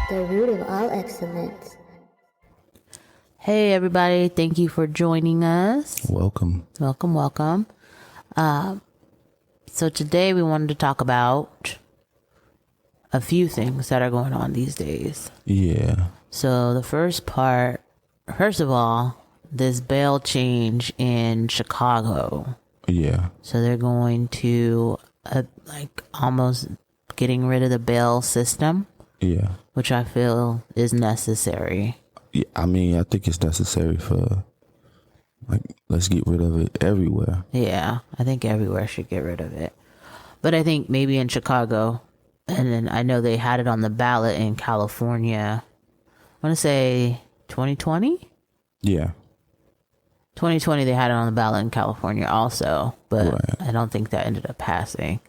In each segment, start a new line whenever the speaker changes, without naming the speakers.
the root of all excellence.
Hey everybody, thank you for joining us.
Welcome.
Welcome. So today we wanted to talk about a few things that are going on these days.
Yeah.
So the first of all, this bail change in Chicago.
Yeah.
So they're going to almost getting rid of the bail system.
Yeah.
Which I feel is necessary.
Yeah, I mean, I think it's necessary for, let's get rid of it everywhere.
Yeah, I think everywhere should get rid of it. But I think maybe in Chicago, and then I know they had it on the ballot in California. I want to say 2020?
Yeah.
2020, they had it on the ballot in California also, but
Right.
I don't think that ended up passing.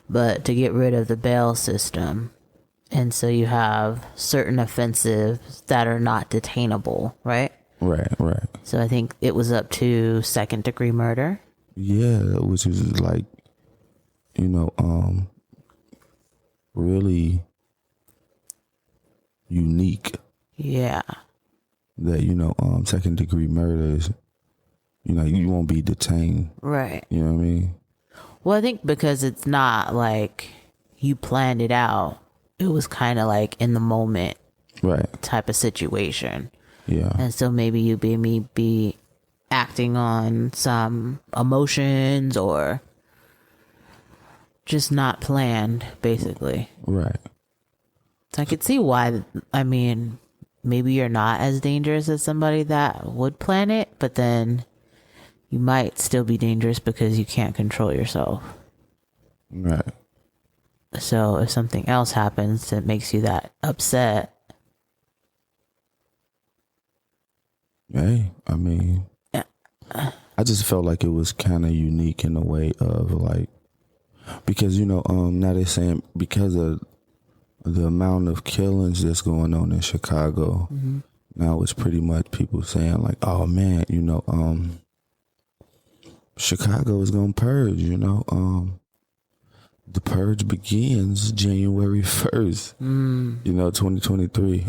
But to get rid of the bail system. And so you have certain offenses that are not detainable, right?
Right.
So I think it was up to second degree murder.
Yeah, which is really unique.
Yeah.
That, second degree murder is, you won't be detained.
Right.
You know what I mean?
Well, I think because it's not like you planned it out. It was kind of like in the moment
Right.
type of situation.
Yeah.
And so maybe you be acting on some emotions or just not planned, basically.
Right.
So I could see why, I mean, maybe you're not as dangerous as somebody that would plan it, but then you might still be dangerous because you can't control yourself.
Right.
So if something else happens that makes you that upset.
Hey, I mean, I just felt like it was kind of unique in a way of because, now they're saying because of the amount of killings that's going on in Chicago, now it's pretty much people saying like, oh man, Chicago is going to purge, the purge begins January 1st, 2023.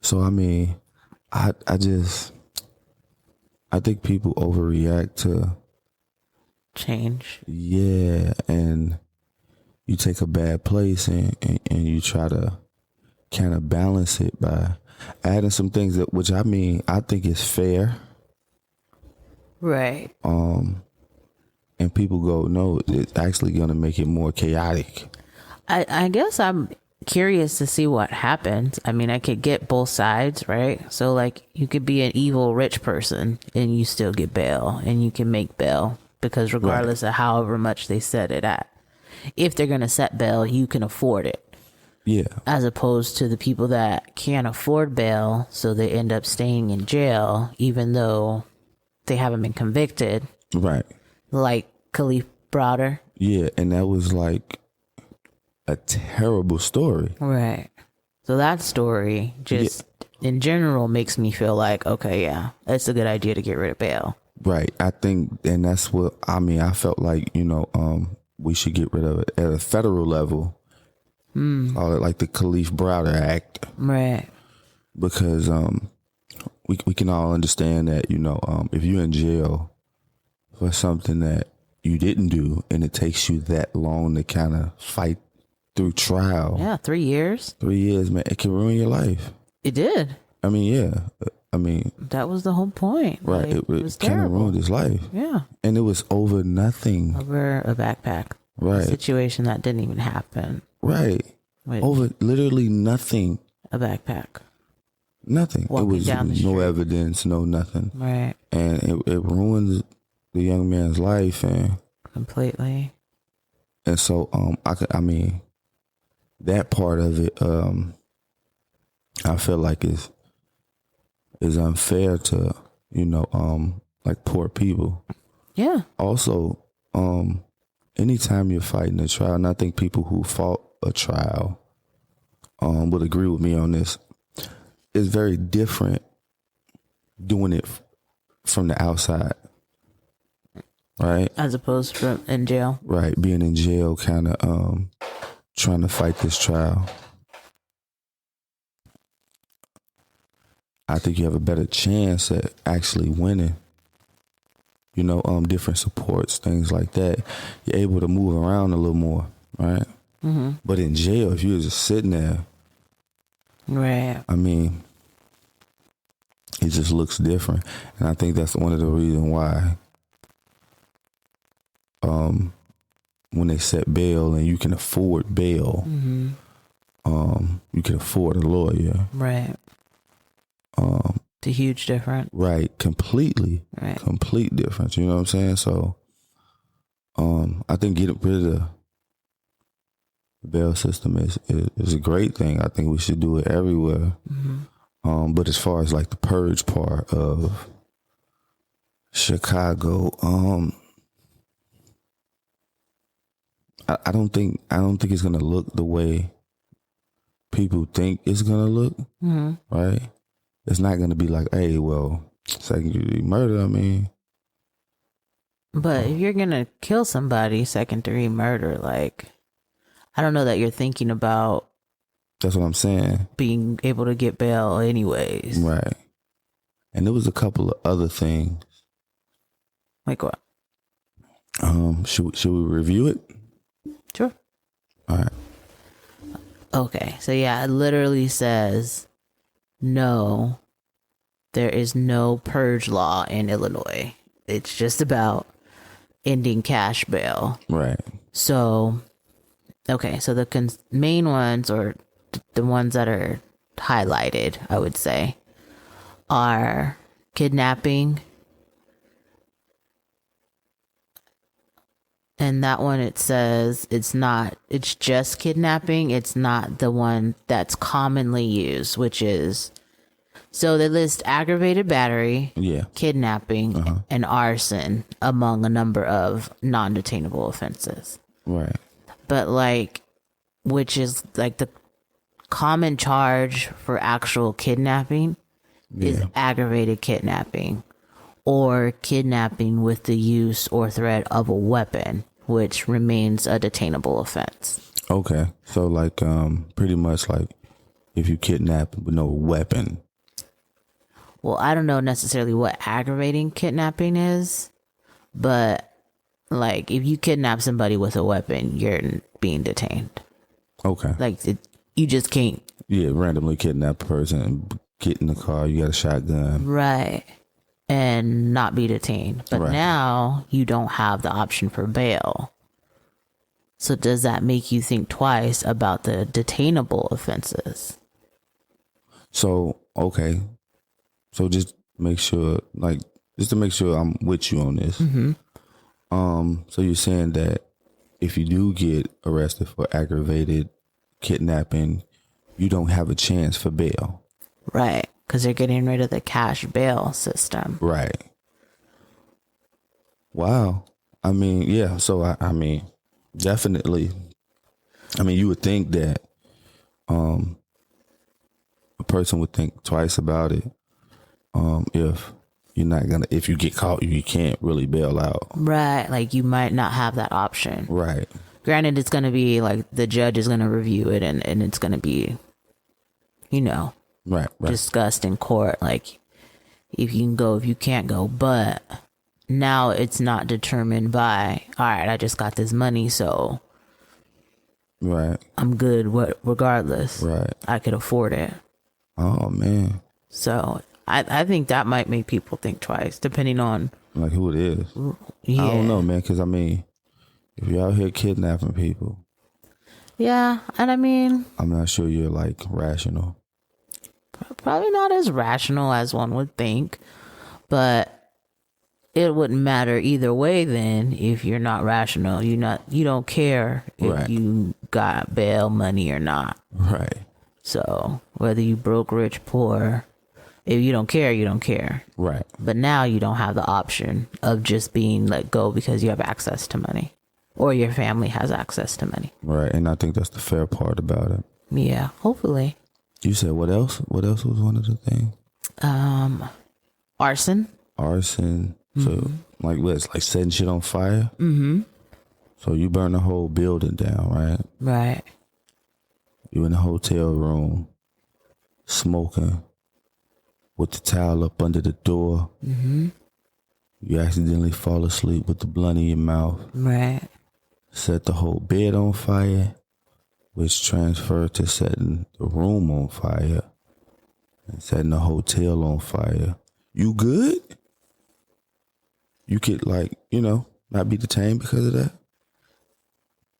So, I mean, I think people overreact to
Change.
Yeah, and you take a bad place and you try to kind of balance it by adding some things which I think is fair.
Right.
And people go, no, it's actually going to make it more chaotic.
I guess I'm curious to see what happens. I mean, I could get both sides, right? So like you could be an evil rich person and you still get bail and you can make bail because regardless of however much they set it at, if they're going to set bail, you can afford it.
Yeah.
As opposed to the people that can't afford bail, so they end up staying in jail even though they haven't been convicted.
Right.
Like Khalif Browder.
Yeah, and that was like a terrible story.
Right. So that story just in general makes me feel like, okay, yeah, it's a good idea to get rid of bail.
Right. I think, and that's what, I felt like, we should get rid of it at a federal level. Call it like the Khalif Browder Act.
Right.
Because we can all understand that, if you're in jail for something that you didn't do and it takes you that long to kind of fight through trial.
Yeah, 3 years.
3 years, man, it can ruin your life.
It did.
I mean, yeah.
That was the whole point.
Right.
Like,
it
was
kind of
terrible.
ruined his life.
Yeah.
And it was over nothing.
Over a backpack.
Right.
A situation that didn't even happen.
Right.
With
Over literally nothing.
a backpack.
Nothing.
Walking
it was
down the
no
street.
evidence, no nothing.
Right.
And it ruined the young man's life, and
Completely.
so that part of it, I feel like is unfair to like poor people.
Yeah.
Also, anytime you're fighting a trial, and I think people who fought a trial would agree with me on this, it's very different doing it from the outside, right?
As opposed to in jail.
Right, being in jail kind of trying to fight this trial, I think you have a better chance at actually winning. You know, different supports, things like that. You're able to move around a little more, right? Mm-hmm. But in jail, if you're just sitting there,
right?
I mean, it just looks different, and I think that's one of the reasons why. When they set bail and you can afford bail, you can afford a lawyer,
right? It's a huge difference,
right? Completely,
right?
Complete difference. You know what I'm saying? So, I think getting rid of the bail system is a great thing. I think we should do it everywhere. But as far as like the purge part of Chicago, I don't think it's gonna look the way people think it's gonna look, right? It's not gonna be like, hey, well, second degree murder. I mean,
but if you're gonna kill somebody, second degree murder, like, I don't know that you're thinking about.
That's what I'm saying.
Being able to get bail, anyways,
right? And there was a couple of other things.
Like what?
Should we review it?
Sure.
All right.
Okay. So yeah, it literally says, no, there is no purge law in Illinois. It's just about ending cash bail.
Right.
So, okay. So the main ones, or the ones that are highlighted, I would say, are kidnapping. And that one, it says it's just kidnapping. It's not the one that's commonly used, which is, so they list aggravated battery, kidnapping, and arson among a number of non-detainable offenses.
Right.
But like, which is like the common charge for actual kidnapping is aggravated kidnapping, or kidnapping with the use or threat of a weapon, which remains a detainable offense.
Okay. So like, pretty much like if you kidnap with no weapon.
Well, I don't know necessarily what aggravating kidnapping is, but like if you kidnap somebody with a weapon, you're being detained. Okay. Like you just can't.
Yeah, randomly kidnap a person, get in the car, you got a shotgun.
Right. And not be detained. But now you don't have the option for bail. So does that make you think twice about the detainable offenses?
So, okay. So just make sure, just to make sure I'm with you on this. So you're saying that if you do get arrested for aggravated kidnapping, you don't have a chance for bail.
Right. Because they're getting rid of the cash bail system.
Right. Wow. I mean, yeah. So, I mean, definitely. I mean, you would think that a person would think twice about it if you get caught, you can't really bail out.
Right. Like you might not have that option.
Right.
Granted, it's going to be like the judge is going to review it and it's going to be, right, discussed in court, like if you can go, if you can't go. But now it's not determined by, all right, I just got this money, so I'm good regardless. Right. I could afford it.
Oh, man.
So I think that might make people think twice, depending on
like who it is. Yeah. I don't know, man, because I mean, if you're out here kidnapping people.
Yeah, and I mean,
I'm not sure you're like rational.
Probably not as rational as one would think, but it wouldn't matter either way then if you're not rational. You don't care if you got bail money or not. Right. So whether you broke, rich, poor, if you don't care, you don't care. Right. But now you don't have the option of just being let go because you have access to money or your family has access to money.
Right. And I think that's the fair part about it.
Yeah, hopefully.
You said what else? What else was one of the things?
Arson.
Arson. So like what? It's like setting shit on fire? So you burn the whole building down, right?
Right.
You're in a hotel room, smoking, with the towel up under the door.
Mm-hmm.
You accidentally fall asleep with the blunt in your mouth.
Right.
Set the whole bed on fire, which transferred to setting the room on fire and setting the hotel on fire. You good? You could, like, not be detained because of that?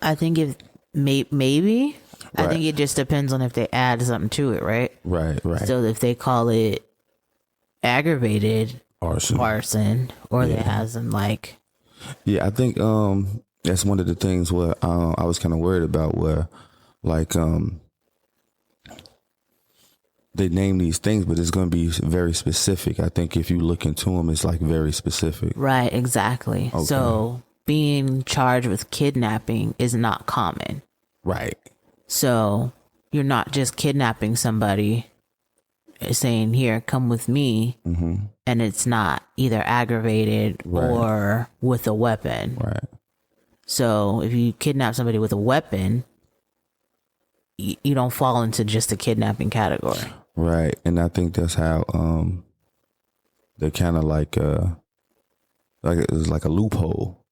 I think if maybe, I
Right.
think it just depends on if they add something to it, right?
Right.
So if they call it aggravated arson or they have some like,
Yeah, I think that's one of the things where I was kind of worried about, where like they name these things, but it's going to be very specific. I think if you look into them, it's like very specific.
right, exactly.
Okay.
So being charged with kidnapping is not common.
Right.
So you're not just kidnapping somebody, saying, here, come with me.
Mm-hmm.
And it's not either aggravated
Right.
or with a weapon.
Right.
So if you kidnap somebody with a weapon, you don't fall into just the kidnapping category.
Right. And I think that's how they're kind of like it's like a loophole.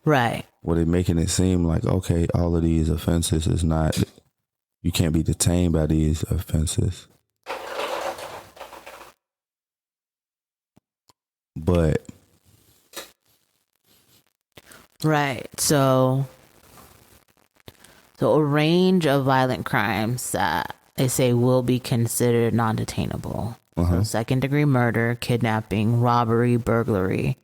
Right.
Where they're making it seem like, okay, all of these offenses is not, you can't be detained by these offenses. But
Right. So a range of violent crimes that they say will be considered non-detainable. So second degree murder, kidnapping, robbery, burglary,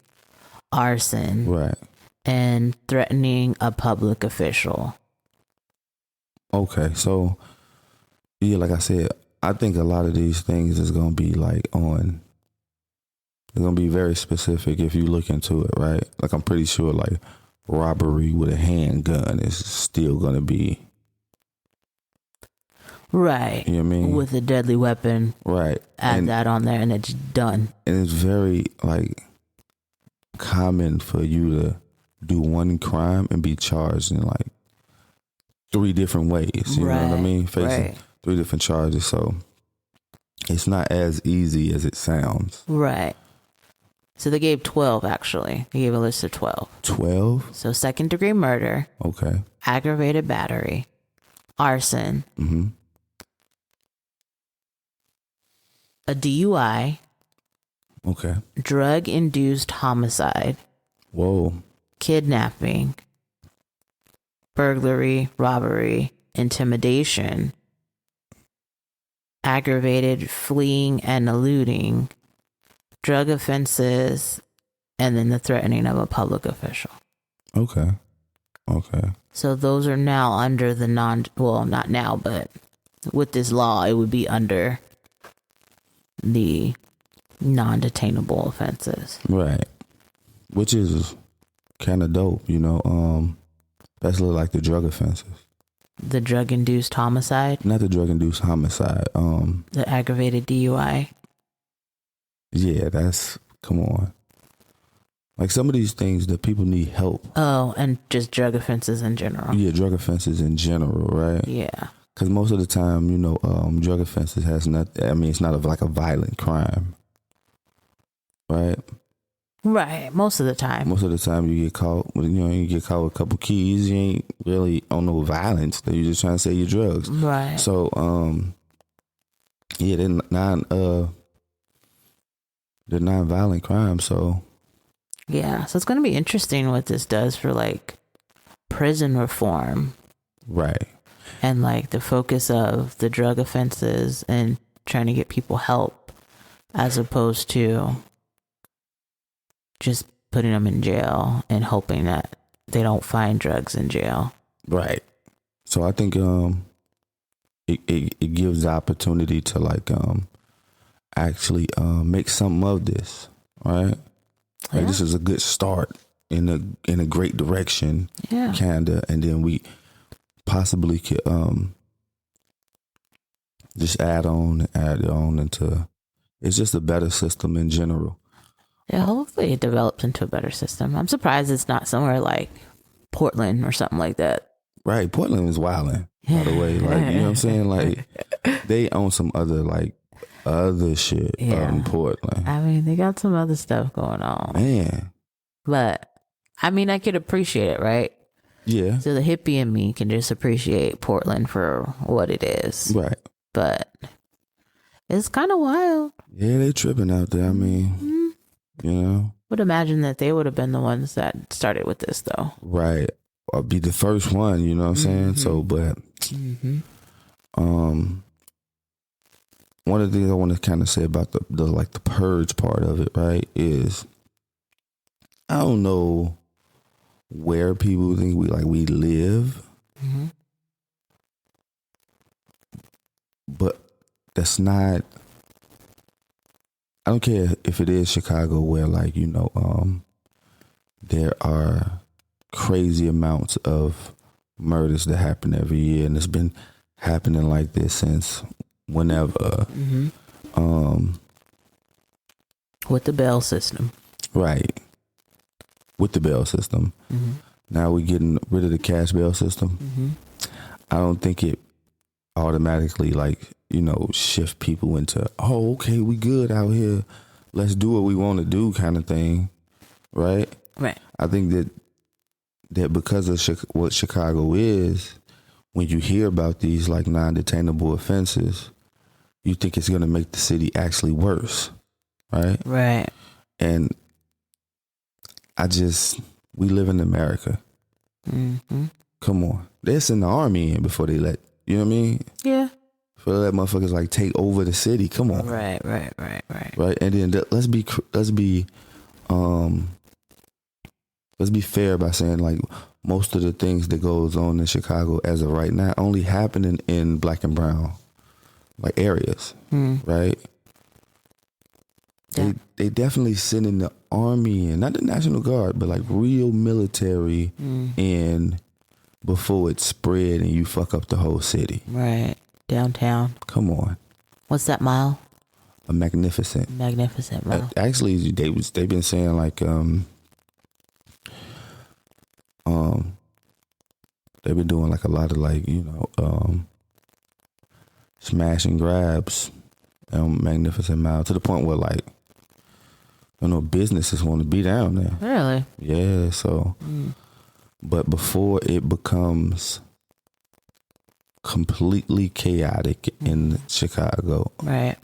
arson,
right.
and threatening a public official.
Okay, so yeah, like I said, I think a lot of these things is gonna be like they're gonna be very specific if you look into it, right? Like I'm pretty sure like robbery with a handgun is still gonna be
Right.
You know what I mean?
With a deadly weapon.
Right.
Add that on there and it's done.
And it's very like common for you to do one crime and be charged in like 3 different ways. You know what I mean? Facing 3 different charges. So it's not as easy as it sounds.
Right. So they gave 12 actually. They gave a list of 12.
12?
So second degree murder.
Okay.
Aggravated battery. Arson.
Mm-hmm.
A DUI.
Okay.
Drug-induced homicide.
Whoa.
Kidnapping. Burglary, robbery, intimidation. Aggravated fleeing and eluding. Drug offenses. And then the threatening of a public official.
Okay. Okay.
So those are now under the not now, but with this law, it would be under the non-detainable offenses.
Right. Which is kind of dope, you know. That's like the drug offenses.
The drug-induced homicide?
Not the drug-induced homicide.
The aggravated DUI?
Yeah, come on. Like some of these things that people need help.
Oh, and just drug offenses in general.
Yeah, drug offenses in general, right?
Yeah.
Because most of the time, you know, drug offenses it's not like a violent crime, right?
Right, most of the time.
Most of the time you get caught with, you get caught with a couple keys, you ain't really on no violence. You're just trying to sell your drugs.
Right.
So, yeah, they're non-violent crimes, so.
Yeah, so it's going to be interesting what this does for like prison reform.
Right.
And like the focus of the drug offenses and trying to get people help as opposed to just putting them in jail and hoping that they don't find drugs in jail.
Right. So I think it gives the opportunity to like actually make something of this, right? Like
Yeah.
this is a good start in a great direction, kinda, and then we possibly could just add on into it's just a better system in general.
Yeah, hopefully it develops into a better system. I'm surprised it's not somewhere like Portland or something like that.
Right, Portland is wilding. by the way. Like, you know what I'm saying? Like, they own some other shit out in Portland.
I mean, they got some other stuff going on.
Man.
But, I mean, I could appreciate it, right?
Yeah.
So the hippie in me can just appreciate Portland for what it is.
Right.
But it's kind of wild.
Yeah, they tripping out there. I mean, you know.
Would imagine that they would have been the ones that started with this, though.
Right. Or be the first one, you know what I'm saying? So, but, one of the things I want to kind of say about the purge part of it, right, is I don't know where people think we live, but that's not. I don't care if it is Chicago, where there are crazy amounts of murders that happen every year, and it's been happening like this since whenever.
With the bail system.
Right. With the bail system. Now we're getting rid of the cash bail system. I don't think it automatically shift people into, oh, okay, we good out here, let's do what we want to do kind of thing. Right. I think that because of what Chicago is, when you hear about these non-detainable offenses, you think it's going to make the city actually worse. Right. And we live in America. Come on. They're sending the army in before they let, you know what I mean? Yeah. Before they let motherfuckers take over the city. Come on.
Right.
Right. And then let's be fair by saying most of the things that goes on in Chicago as of right now only happening in black and brown areas. Right. Yeah. They definitely sending the army in, not the National Guard, but real military in before it spread and you fuck up the whole city.
Right. Downtown.
Come on.
What's that mile?
A magnificent mile. Actually, they've been saying they've been doing a lot of smash and grabs on Magnificent Mile to the point where businesses want to be down there.
Really?
Yeah. So, but before it becomes completely chaotic in Chicago,
right,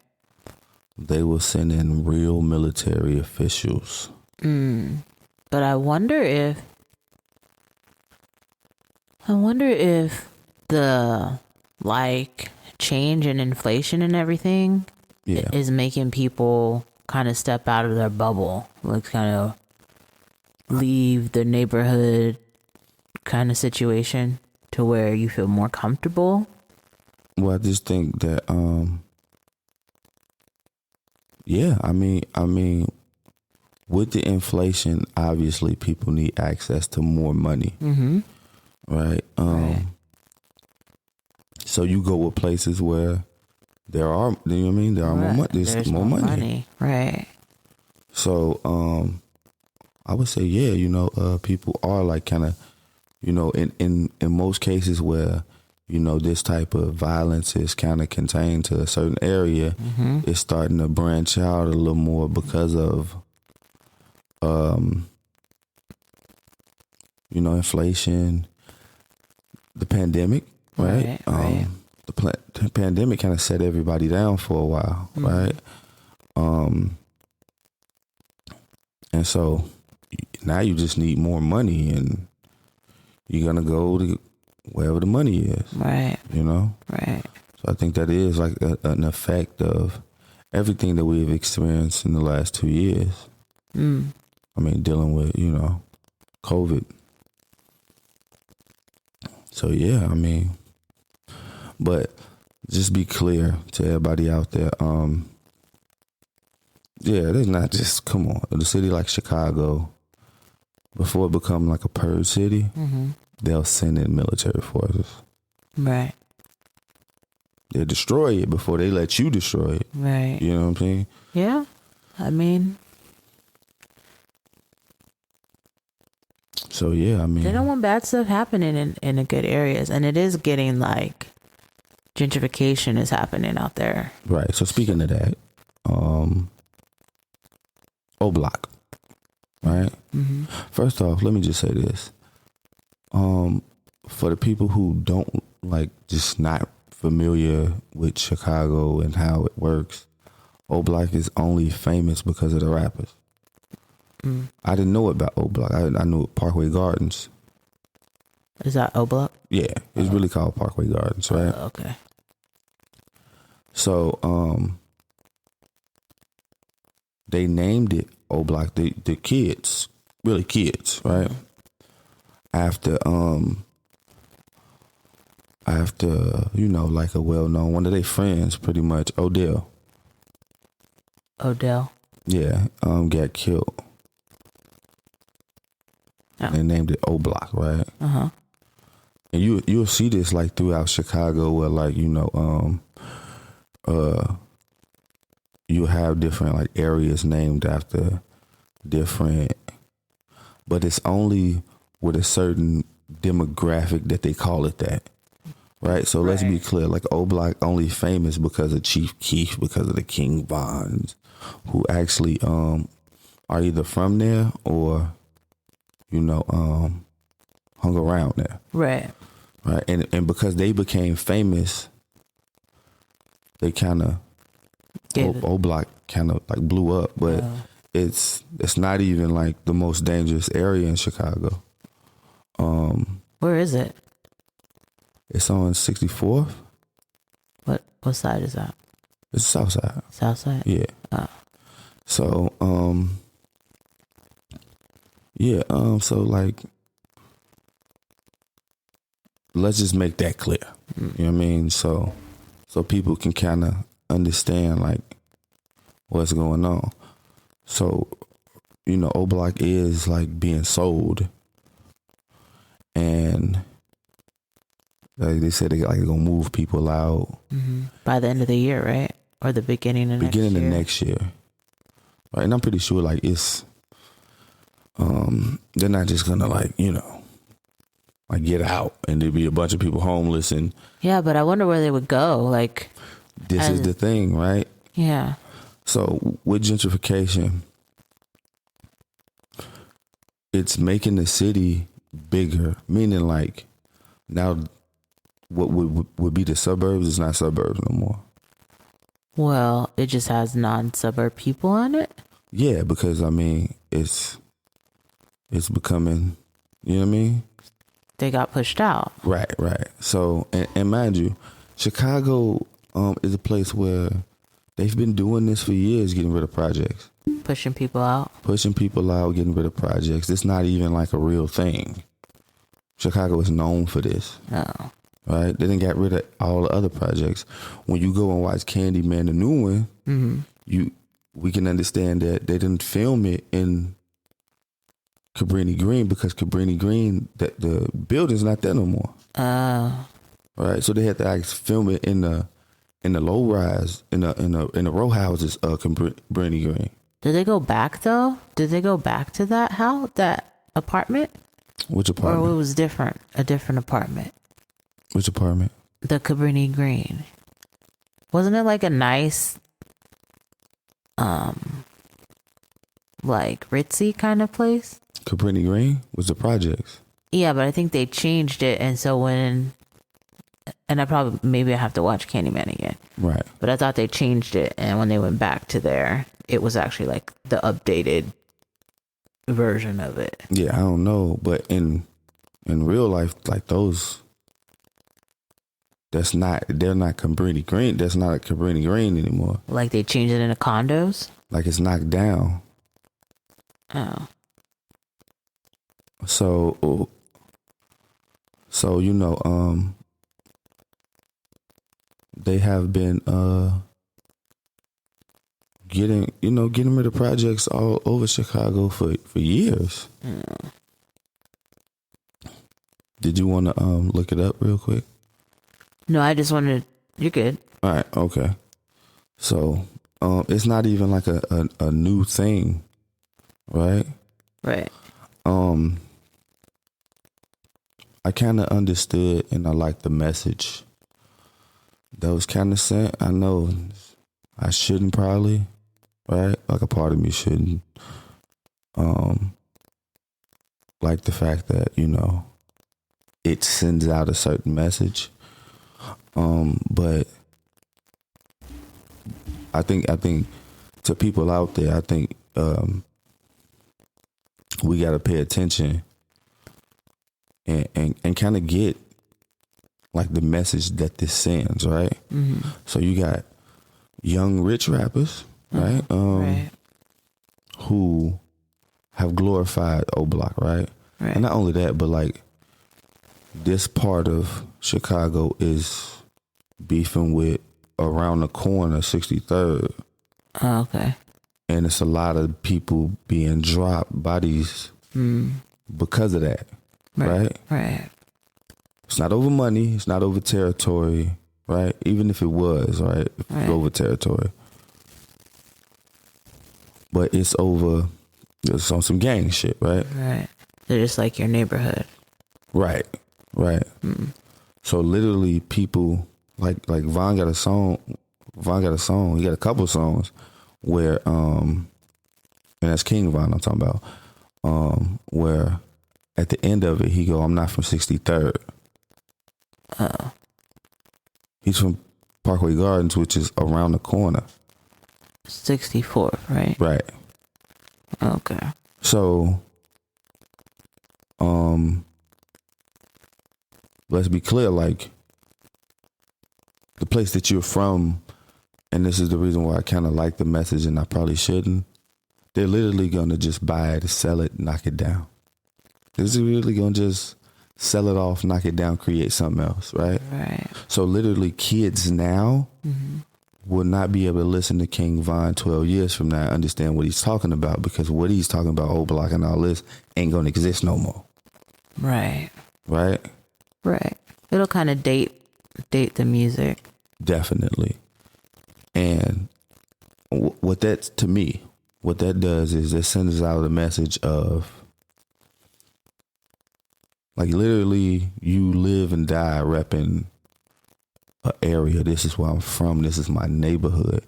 they will send in real military officials.
But I wonder if the change in inflation and everything is making people kind of step out of their bubble, kind of leave the neighborhood kind of situation to where you feel more comfortable.
Well, I just think that I mean with the inflation, obviously people need access to more money. Right.
Right.
So you go with places where there are, you know what I mean? There are more money. There's more money.
Right.
So, I would say, people are kind of, in most cases where, this type of violence is kind of contained to a certain area, it's starting to branch out a little more because of, inflation, the pandemic, right? The pandemic kind of set everybody down for a while, right? And so now you just need more money, and you're gonna go to wherever the money is,
right? Right.
So I think that is an effect of everything that we've experienced in the last 2 years. I mean, dealing with COVID. So yeah, I mean, but just be clear to everybody out there. There's not just, come on, the city like Chicago, before it become like a purge city, they'll send in military forces.
Right.
They'll destroy it before they let you destroy it.
Right.
You know what I'm saying?
Yeah. I mean.
So yeah, I mean,
they don't want bad stuff happening in the good areas, and it is getting like gentrification is happening out there.
right. So speaking of that, O Block, right?
Mm-hmm.
First off, let me just say this. For the people who don't like, just not familiar with Chicago and how it works, O Block is only famous because of the rappers. I didn't know about O Block. I knew Parkway Gardens.
Is that O Block?
Yeah, it's really called Parkway Gardens, right?
Okay.
So, they named it O Block. The kids, really kids, right? After you know, like a well-known one of their friends, pretty much, Odell. Yeah, got killed.
Oh.
They named it O Block, right?
Uh-huh.
And you'll see this like throughout Chicago, where like, you know, you have different like areas named after different, but it's only with a certain demographic that they call it that, right? So let's be clear, like O Block only famous because of Chief Keef, because of the King Vons, who actually are either from there or, you know, hung around there,
Right.
and because they became famous, they kind of O Block kind of like blew up, but it's not even like the most dangerous area in Chicago.
Where is it?
It's on 64th.
What side is that?
It's South Side.
South side?
Yeah. So yeah, so like, let's just make that clear. You know what I mean? So people can kind of understand like what's going on. So, you know, O Block is like being sold, and like they said, they're gonna move people out
By the end of the year, right? Or the beginning of
next year. Right, and I'm pretty sure like it's they're not just gonna like, you know, like get out and there'd be a bunch of people homeless, and
yeah, but I wonder where they would go. Like,
this is the thing, right?
Yeah.
So with gentrification, it's making the city bigger, meaning like now what would be the suburbs is not suburbs no more.
Well, it just has non-suburb people on it.
Yeah, because I mean it's becoming, you know what I mean?
They got pushed out.
Right. So and mind you, Chicago is a place where they've been doing this for years, getting rid of projects.
Pushing people out,
getting rid of projects. It's not even like a real thing. Chicago is known for this.
Oh.
Right? They didn't get rid of all the other projects. When you go and watch Candyman, the new one, we can understand that they didn't film it in Cabrini Green because Cabrini Green, that the building's not there no more. Right? So they had to film it in the low rise, in the row houses of Cabrini Green.
Did they go back though? Did they go back to that house, that apartment?
Which apartment?
Or it was different, a different apartment?
Which apartment?
The Cabrini Green. Wasn't it like a nice, like ritzy kind of place?
Cabrini Green was the projects.
Yeah, but I think they changed it, and so maybe I have to watch Candyman again.
Right.
But I thought they changed it, and when they went back to there, it was actually like the updated version of it.
Yeah, I don't know, but in real life, like those, they're not Cabrini Green. That's not a Cabrini Green anymore.
Like they changed it into condos?
Like it's knocked down.
Oh.
So you know, they have been getting rid of projects all over Chicago for years. Did you want to look it up real quick?
No, I just wanted. You're good.
All right, okay. So it's not even like a new thing, right?
Right.
I kind of understood and I liked the message that was kind of sent. I know I shouldn't probably, right? Like a part of me shouldn't. Like the fact that, you know, it sends out a certain message. But I think to people out there, I think we got to pay attention and kind of get like the message that this sends, right? Mm-hmm. So you got young rich rappers, right?
Right.
Who have glorified O Block, right?
Right.
And not only that, but like this part of Chicago is beefing with around the corner, 63rd.
Oh, okay.
And it's a lot of people being dropped, bodies because of that, right?
Right.
It's not over money. It's not over territory, right? Even if it was, right? If it's over territory. But it's on some gang shit, right?
Right. They're just like your neighborhood.
Right. So literally people like Von got a song. He got a couple songs where and that's King Von I'm talking about. Where at the end of it he go, I'm not from 63rd.
Oh.
He's from Parkway Gardens, which is around the corner.
64th, right?
Right.
Okay.
So let's be clear, like the place that you're from, and this is the reason why I kind of like the message and I probably shouldn't, they're literally going to just buy it, sell it, knock it down. They're really going to just sell it off, knock it down, create something else, right?
Right.
So literally kids now will not be able to listen to King Von 12 years from now and understand what he's talking about, because what he's talking about, O Block and all this, ain't going to exist no more.
Right.
Right?
Right. It'll kind of date the music.
Definitely. And what that, to me, what that does is it sends out a message of, like, literally you live and die repping an area. This is where I'm from. This is my neighborhood.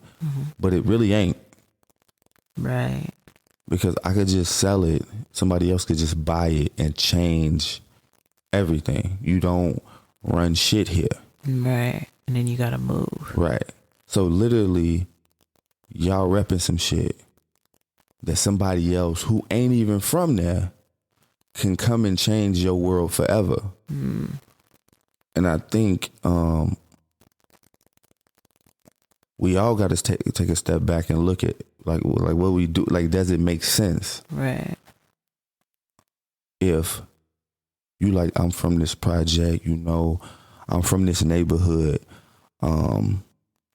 But it really ain't.
Right.
Because I could just sell it. Somebody else could just buy it and change everything. You don't run shit here.
Right. And then you gotta move.
Right. So literally, y'all repping some shit that somebody else who ain't even from there can come and change your world forever. And I think we all got to take a step back and look at like what we do. Like, does it make sense?
Right.
If you like, I'm from this project, you know, I'm from this neighborhood.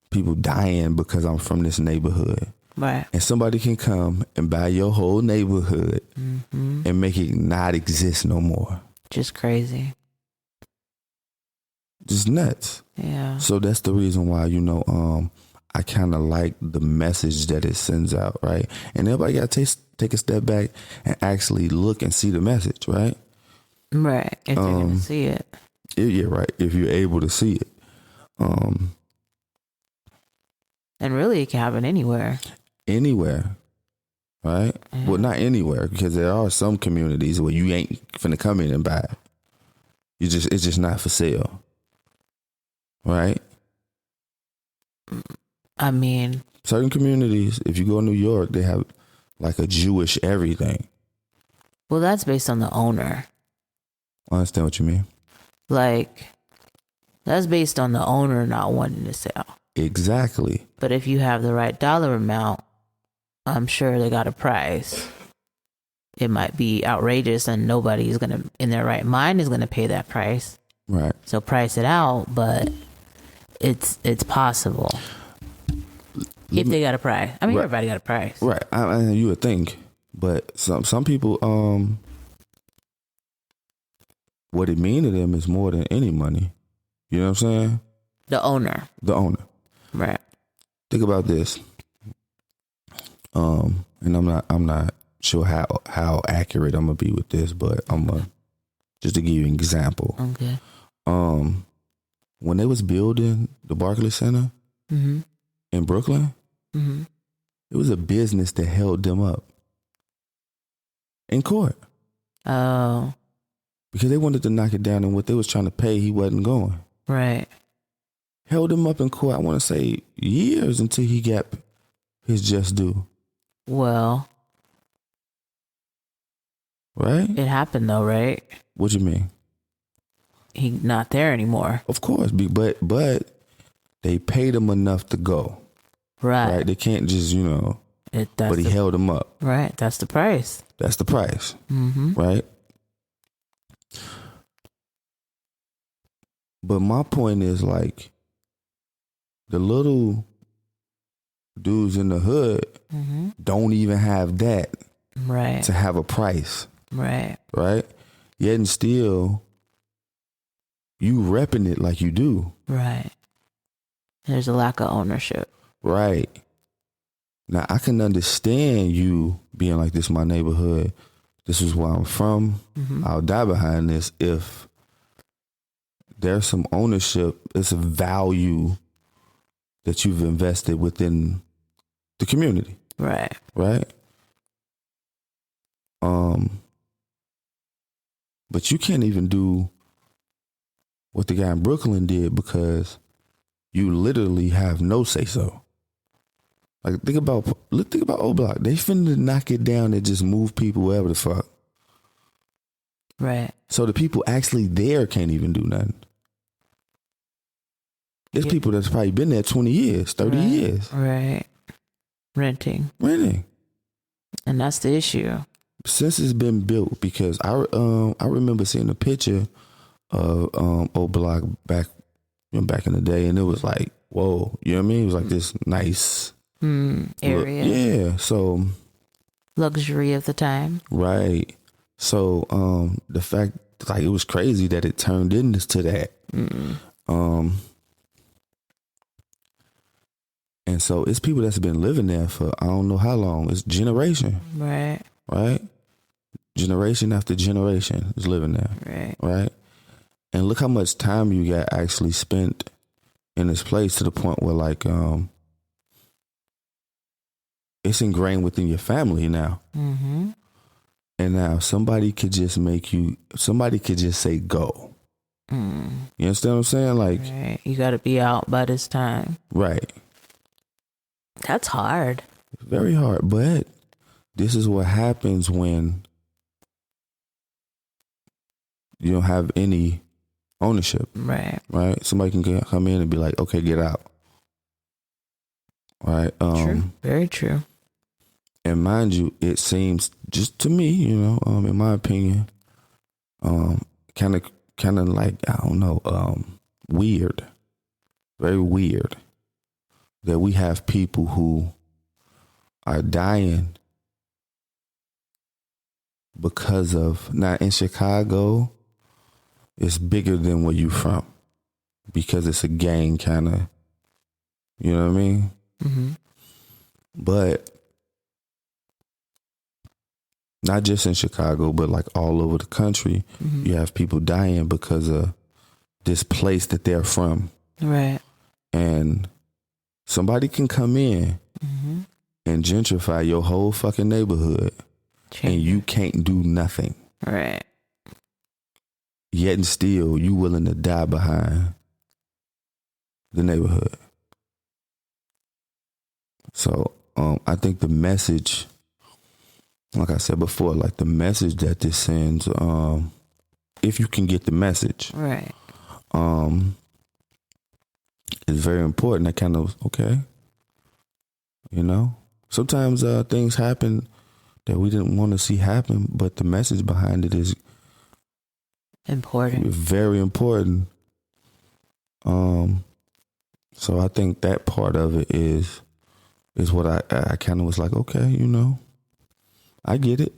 People dying because I'm from this neighborhood.
Right.
And somebody can come and buy your whole neighborhood and make it not exist no more.
Just crazy.
Just nuts.
Yeah.
So that's the reason why, you know, I kind of like the message that it sends out, right? And everybody got to take a step back and actually look and see the message, right?
Right. If they're going to see it.
Yeah, right. If you're able to see it.
And really, it can happen anywhere.
Anywhere, right?
Yeah.
Well, not anywhere, because there are some communities where you ain't finna come in and buy it. It's just not for sale, right?
I mean,
certain communities, if you go to New York, they have like a Jewish everything.
well, that's based on the owner.
I understand what you mean.
Like, that's based on the owner not wanting to sell.
Exactly.
But if you have the right dollar amount, I'm sure they got a price. It might be outrageous and nobody's going to, in their right mind, is going to pay that price.
Right.
So price it out, but it's possible. If they got a price. I mean,
right.
Everybody got a price.
Right. I you would think. But some people, what it mean to them is more than any money. You know what I'm saying?
The owner.
The owner.
Right.
Think about this. And I'm not sure how accurate I'm gonna be with this, but I'm gonna Just to give you an example.
Okay.
When they was building the Barclays Center
Mm-hmm.
in Brooklyn,
Mm-hmm.
it was a business that held them up in court
Oh,
because they wanted to knock it down, and what they was trying to pay, he wasn't going.
right.
Held him up in court, I want to say years until he got his just due.
Well,
Right?
it happened though, right?
What you mean?
He not there anymore.
Of course, but they paid him enough to go.
Right.
Right? They can't just,
That's
but he held him up.
Right. That's the price.
That's the price.
Mm-hmm.
Right? But my point is, like, the little dudes in the hood
Mm-hmm.
don't even have that
Right.
to have a price.
Right.
Right? Yet and still, you repping it like you do.
Right. There's a lack of ownership.
Right. Now, I can understand you being like, this is my neighborhood. This is where I'm from.
Mm-hmm.
I'll die behind this if there's some ownership. It's a value that you've invested within the community.
Right.
Right? But you can't even do what the guy in Brooklyn did because you literally have no say so. Like, think about O Block. They finna knock it down and just move people wherever the fuck.
Right.
So the people actually there can't even do nothing. There's people that's probably been there 20 years, 30 years.
Right. Renting.
And
that's the issue.
Since it's been built, because I remember seeing a picture of O Block back in the day, and it was like, whoa, you know what I mean? It was like this nice
area.
Yeah. So
luxury of the time.
Right. So the fact, like, it was crazy that it turned into that. And so it's people that's been living there for I don't know how long. It's generation.
Right.
Right? Generation after generation is living there.
Right.
Right? And look how much time you got actually spent in this place, to the point where, like, it's ingrained within your family now.
Mm-hmm.
And now somebody could just say go. You understand what I'm saying? Like,
right. You got to be out by this time.
Right.
That's hard.
Very hard. But this is what happens when you don't have any ownership.
Right.
Right. Somebody can come in and be like, okay, get out. Right.
True. Very true.
And mind you, it seems, just to me, in my opinion, kind of like, I don't know, weird, very weird that we have people who are dying because of, not in Chicago, it's bigger than where you from, because it's a gang kind of, you know what I mean?
Mm-hmm.
But not just in Chicago, but like all over the country, you have people dying because of this place that they're from.
Right.
And somebody can come in and gentrify your whole fucking neighborhood, and you can't do nothing.
Right.
Yet and still, you willing to die behind the neighborhood. So I think the message, like I said before, like the message that this sends, if you can get the message,
right,
is very important. That kind of, okay, sometimes things happen that we didn't want to see happen, but the message behind it is
important,
very important. So I think that part of it is what I kind of was like, okay, I get it.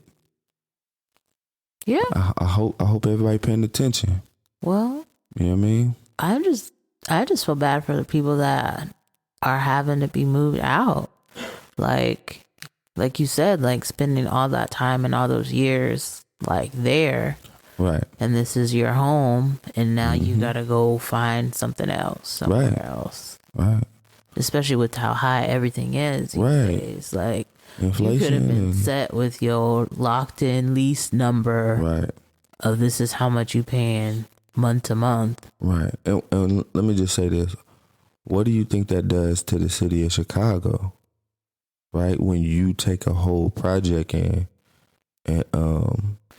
Yeah.
I hope everybody paying attention.
Well,
you know what I mean?
I just feel bad for the people that are having to be moved out. Like you said, like spending all that time and all those years like there.
Right.
And this is your home, and now you gotta go find something else somewhere else.
Right.
Especially with how high everything is these days. Like,
Inflation.
you could have been set with your locked in lease number.
Right.
Of this is how much you paying month to month.
Right. And let me just say this. What do you think that does to the city of Chicago? Right? When you take a whole project and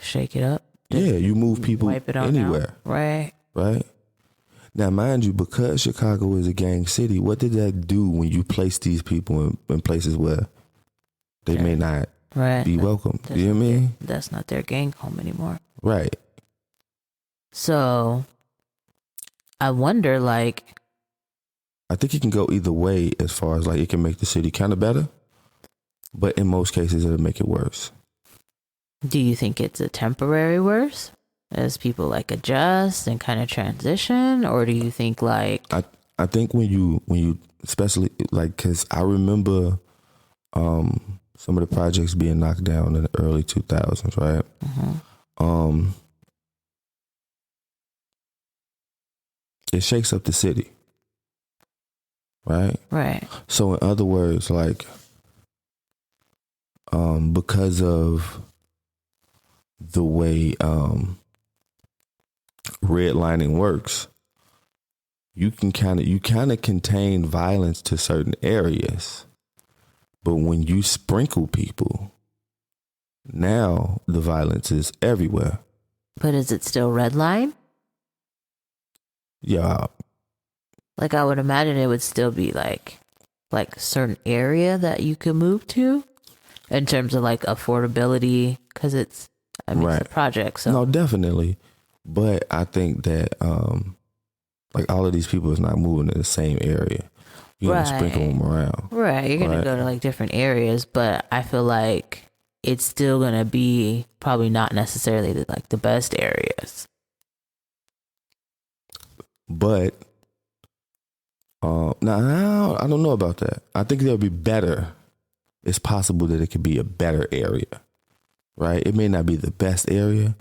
shake it up.
Yeah, you move people
wipe it on
anywhere.
Out. Right.
Right. Now, mind you, because Chicago is a gang city, what did that do when you place these people in places where they may not be welcome? You know what I mean?
That's not their gang home anymore.
Right.
So, I wonder, like...
I think it can go either way as far as, like, it can make the city kind of better, but in most cases, it'll make it worse.
Do you think it's a temporary worse? As people, like, adjust and kind of transition? Or do you think, like...
I think when you especially, like, because I remember some of the projects being knocked down in the early 2000s, right? It shakes up the city, right?
Right.
So in other words, like, because of the way redlining works, you kind of contain violence to certain areas, but when you sprinkle people, now the violence is everywhere.
But is it still red line?
Yeah.
Like, I would imagine it would still be like a certain area that you could move to in terms of like affordability, because it's a project. So
no, definitely. But I think that like all of these people is not moving in the same area. You're gonna sprinkle them around.
Right. You're gonna go to like different areas, but I feel like it's still gonna be probably not necessarily like the best areas.
But now I don't know about that. I think they'll be better. It's possible that it could be a better area, right? It may not be the best area,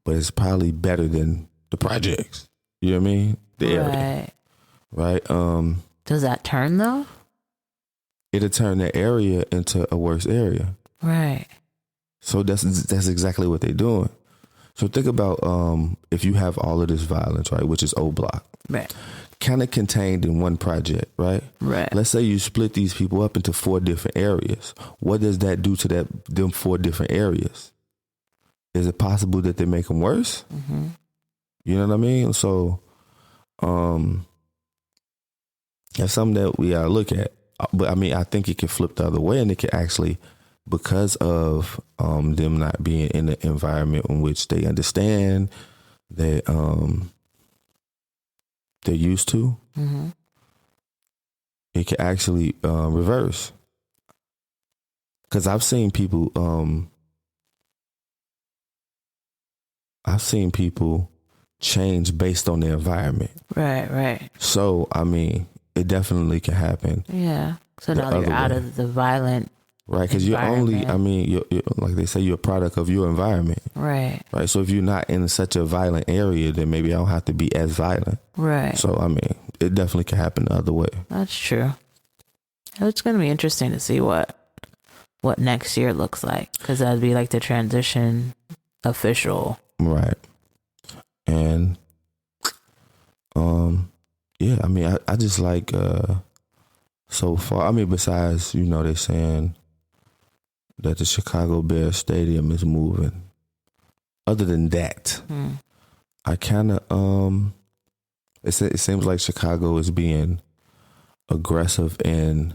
but it's probably better than the projects. You know what I mean? The area, right?
Does that turn though?
It'll turn that area into a worse area,
right?
So that's exactly what they're doing. So think about if you have all of this violence, right, which is O Block,
right,
kind of contained in one project, right?
Right.
Let's say you split these people up into 4 different areas. What does that do to them 4 different areas? Is it possible that they make them worse? You know what I mean? So that's something that we gotta look at. But I mean, I think it can flip the other way, and it can actually, because of them not being in the environment in which they understand that they're used to, it can actually reverse. Because I've seen people change based on their environment.
Right.
So I mean, it definitely can happen.
Yeah. So now you're out of the violent.
Right, because you're only, I mean, you're, like they say, you're a product of your environment.
Right.
Right, so if you're not in such a violent area, then maybe I don't have to be as violent.
Right.
So, I mean, it definitely can happen the other way.
That's true. It's going to be interesting to see what next year looks like, because that would be like the transition official.
Right. And, yeah, I mean, I just like, so far, I mean, besides, you know, they're saying that the Chicago Bears Stadium is moving. Other than that, I kind of, it seems like Chicago is being aggressive in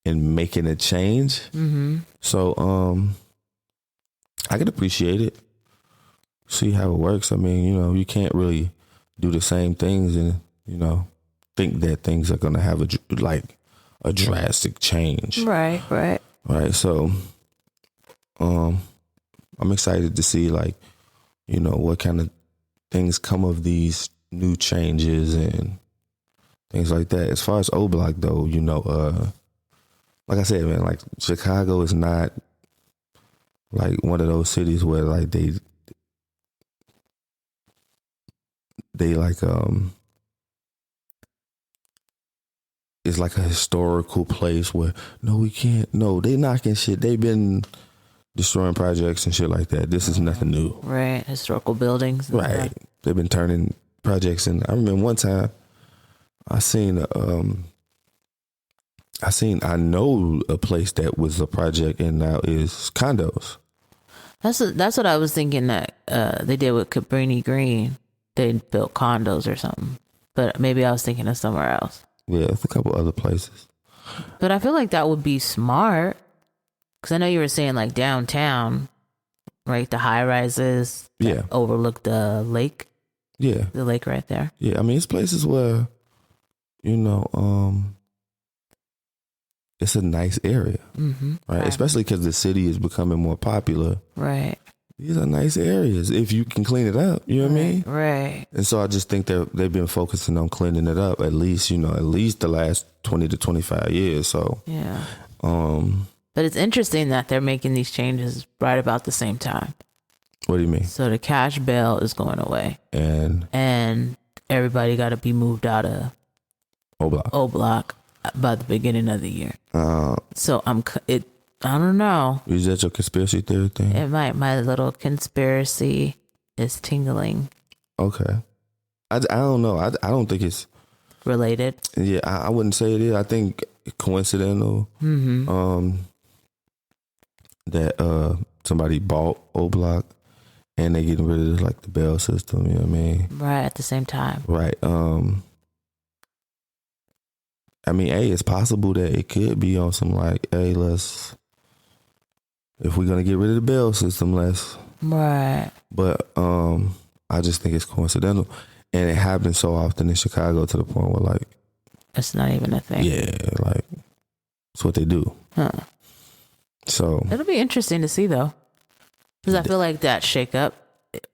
making a change. So, I can appreciate it. See how it works. I mean, you know, you can't really do the same things and, you know, think that things are going to have a drastic change.
Right.
So, I'm excited to see, like, you know, what kind of things come of these new changes and things like that. As far as O Block, though, you know, like I said, man, like, Chicago is not like one of those cities where, like, they like it's like a historical place where no, we can't. No, they knocking shit. They've been destroying projects and shit like that. This is nothing new.
Right. Historical buildings.
Right.
Stuff.
They've been turning projects. And I remember one time I know a place that was a project and now is condos.
That's what I was thinking that they did with Cabrini Green. They built condos or something. But maybe I was thinking of somewhere else.
Yeah, it's a couple other places.
But I feel like that would be smart. Because I know you were saying like downtown, right? The high rises that overlook the lake.
Yeah.
The lake right there.
Yeah, I mean, it's places where, it's a nice area, right? Especially because the city is becoming more popular. Right. These are nice areas if you can clean it up. You know what I mean?
Right.
And so I just think that they've been focusing on cleaning it up at least the last 20 to 25 years. So
yeah. But it's interesting that they're making these changes right about the same time.
What do you mean?
So the cash bail is going away, and everybody got to be moved out of O Block by the beginning of the year. So I don't know.
Is that your conspiracy theory thing?
My little conspiracy is tingling.
Okay. I don't know. I don't think it's
related.
Yeah, I wouldn't say it is. I think coincidental. That somebody bought O Block and they getting rid of like the bail system. You know what I mean?
Right at the same time.
Right. I mean, it's possible that it could be on some like, if we're gonna get rid of the bail system, let's. Right. But I just think it's coincidental, and it happens so often in Chicago to the point where like,
it's not even a thing.
Yeah, like it's what they do. Huh. So
it'll be interesting to see though, because I feel like that shakeup.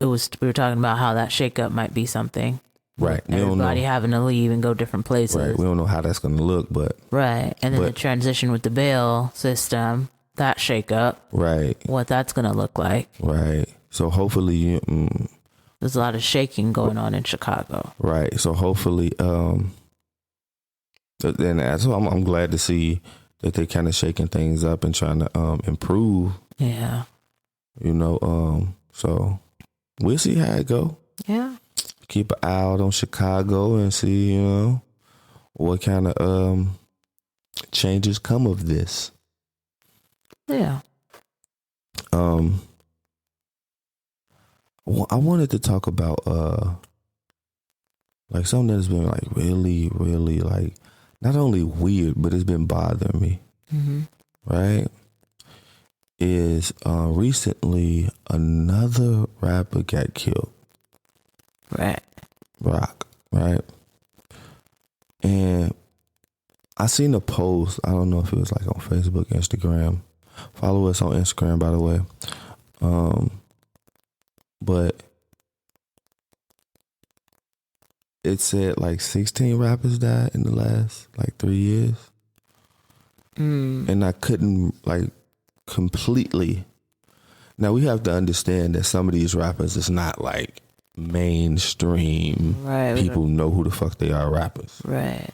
We were talking about how that shakeup might be something.
Right.
Everybody having to leave and go different places.
Right. We don't know how that's going to look, but.
Right. And then the transition with the bail system, that shake up.
Right.
What that's going to look like.
Right. So hopefully.
There's a lot of shaking going on in Chicago.
Right. So hopefully. And so I'm glad to see that they're kind of shaking things up and trying to improve. Yeah. So we'll see how it go. Yeah. Keep an eye out on Chicago and see, what kind of changes come of this. Yeah. I wanted to talk about like something that's been like really, really like not only weird, but it's been bothering me. Right? Is recently another rapper got killed. Right. Rock, right? And I seen a post, I don't know if it was like on Facebook, Instagram. Follow us on Instagram, by the way. But it said like 16 rappers died in the last like 3 years. And I couldn't like completely. Now we have to understand that some of these rappers is not like mainstream. Right. People know who the fuck they are, rappers. Right.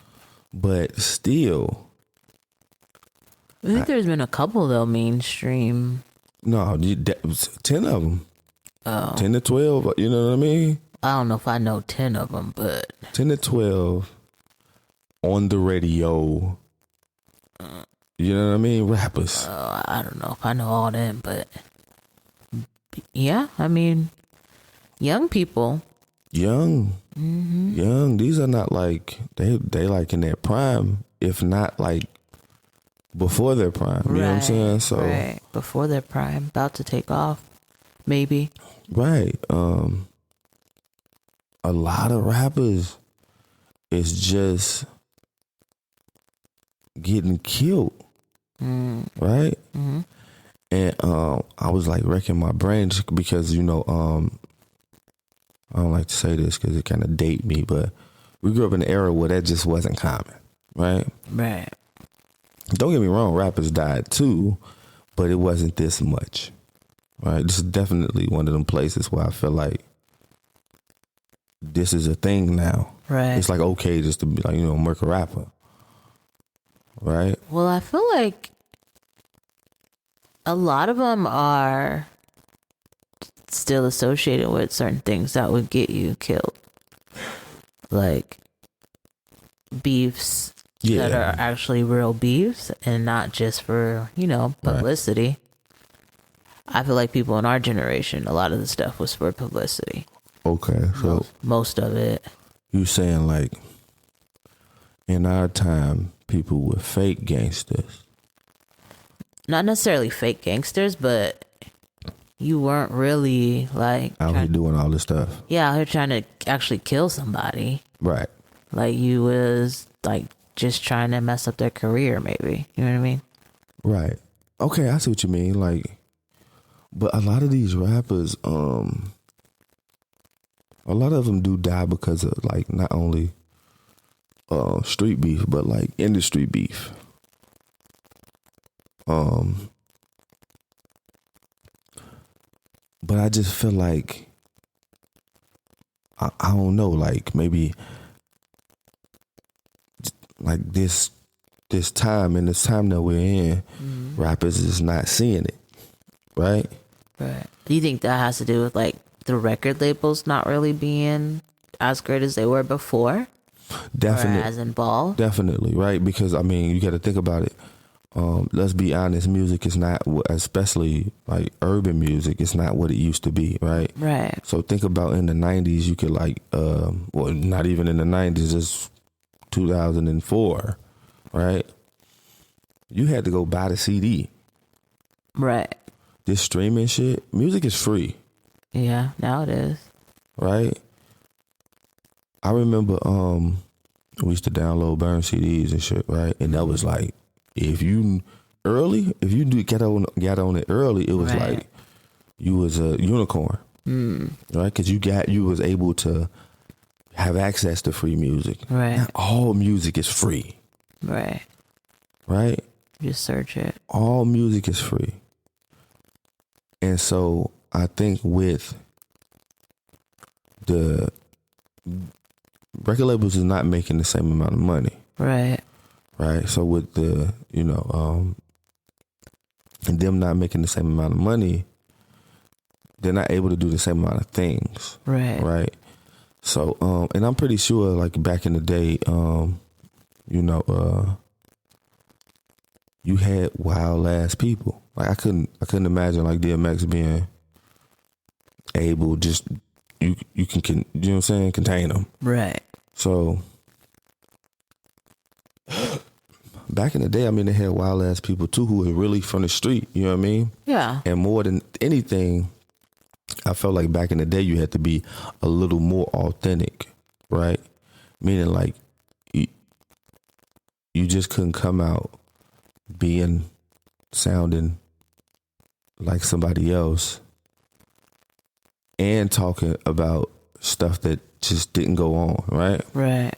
But still.
I think there's been a couple though, mainstream.
No, 10 of them. Oh. 10 to 12, you know what I mean?
I don't know if I know 10 of them, but
10 to 12 on the radio. You know what I mean? Rappers.
I don't know if I know all them, but yeah, I mean, young people.
Young. These are not like, they like in their prime, if not like before their prime. You know what I'm saying? So
right. Before their prime, about to take off, maybe.
Right. A lot of rappers is just getting killed. Right? And I was like wrecking my brain because, I don't like to say this because it kind of date me, but we grew up in an era where that just wasn't common. Right? Right. Don't get me wrong, rappers died too, but it wasn't this much. Right? This is definitely one of them places where I feel like this is a thing now.
Right.
It's like okay just to be like, murk a rapper. Right?
Well, I feel like a lot of them are still associated with certain things that would get you killed. Like beefs that are actually real beefs and not just for, publicity. Right. I feel like people in our generation, a lot of the stuff was for publicity.
Okay, so
most of it.
You saying like in our time, people were fake gangsters?
Not necessarily fake gangsters, but you weren't really like
out here doing all this stuff.
Yeah, out here trying to actually kill somebody.
Right.
Like you was like just trying to mess up their career, maybe. You know what I mean?
Right. Okay, I see what you mean. Like, but a lot of these rappers, a lot of them do die because of like not only street beef, but like industry beef. But I just feel like I don't know, like maybe like this time in this time that we're in, rappers is not seeing it, right?
Right. Do you think that has to do with like the record labels not really being as great as they were before?
Definitely.
Or as involved?
Definitely, right? Because I mean, you got to think about it. Let's be honest, music is not, especially like urban music, it's not what it used to be, right?
Right.
So think about in the 90s, you could like, well, not even in the 90s, just 2004, right? You had to go buy the CD.
Right.
This streaming shit, music is free.
Yeah, now it is.
Right? I remember we used to download burn CDs and shit, right? And that was like, if you do get on it early, it was
right.
like you was a unicorn, right? Because you was able to have access to free music.
Right.
Not all music is free.
Right.
Right.
Just search it.
All music is free, and so I think with the record labels is not making the same amount of money.
Right.
Right. So with the, and them not making the same amount of money, they're not able to do the same amount of things.
Right.
Right. So, and I'm pretty sure like back in the day, you had wild ass people. Like I couldn't imagine like DMX being able just, you can, you know what I'm saying? Contain them.
Right.
So back in the day, I mean, they had wild ass people too who were really from the street. You know what I mean?
Yeah.
And more than anything, I felt like back in the day, you had to be a little more authentic, right? Meaning like you just couldn't come out sounding like somebody else and talking about stuff that just didn't go on, right?
Right.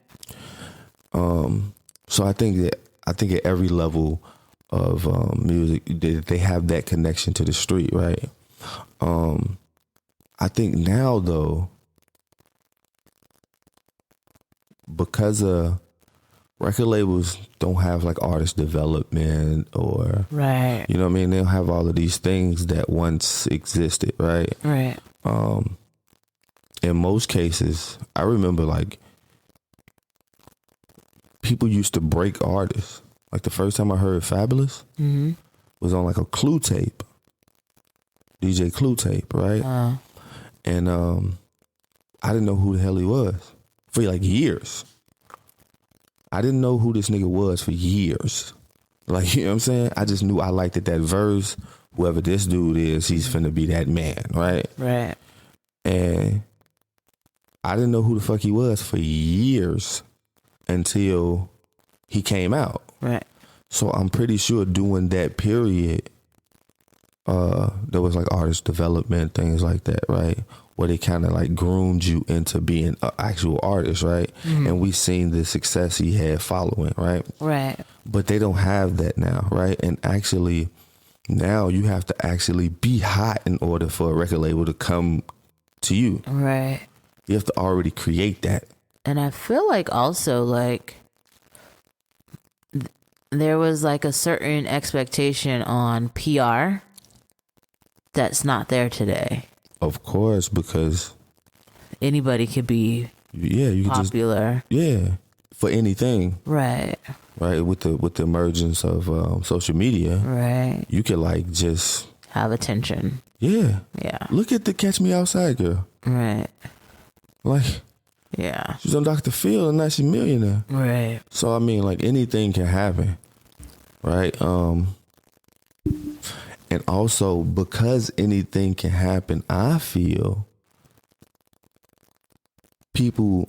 So I think at every level of music, they have that connection to the street, right? I think now though, because record labels don't have like artist development or,
right,
you know what I mean? They don't have all of these things that once existed, right?
Right.
In most cases, I remember like people used to break artists. Like the first time I heard Fabulous was on like a Clue tape, DJ Clue tape, right? And I didn't know who the hell he was for like years. I didn't know who this nigga was for years. Like, you know what I'm saying? I just knew I liked it, that verse. Whoever this dude is, he's finna be that man, right?
Right.
And I didn't know who the fuck he was for years until he came out.
Right.
So I'm pretty sure during that period, there was like artist development, things like that, right? Where they kind of like groomed you into being an actual artist, right? And we seen the success he had following, right?
Right.
But they don't have that now, right? And actually, now you have to actually be hot in order for a record label to come to you.
Right.
You have to already create that.
And I feel like also like there was like a certain expectation on PR that's not there today.
Of course, because
anybody could be
you could
popular.
For anything.
Right.
With the emergence of social media.
Right.
You could like just
have attention.
Yeah. Look at the Catch Me Outside girl.
Right.
Like,
yeah,
she's on Dr. Phil and now she's a millionaire.
Right.
So I mean, like, anything can happen, right? And also because anything can happen, I feel people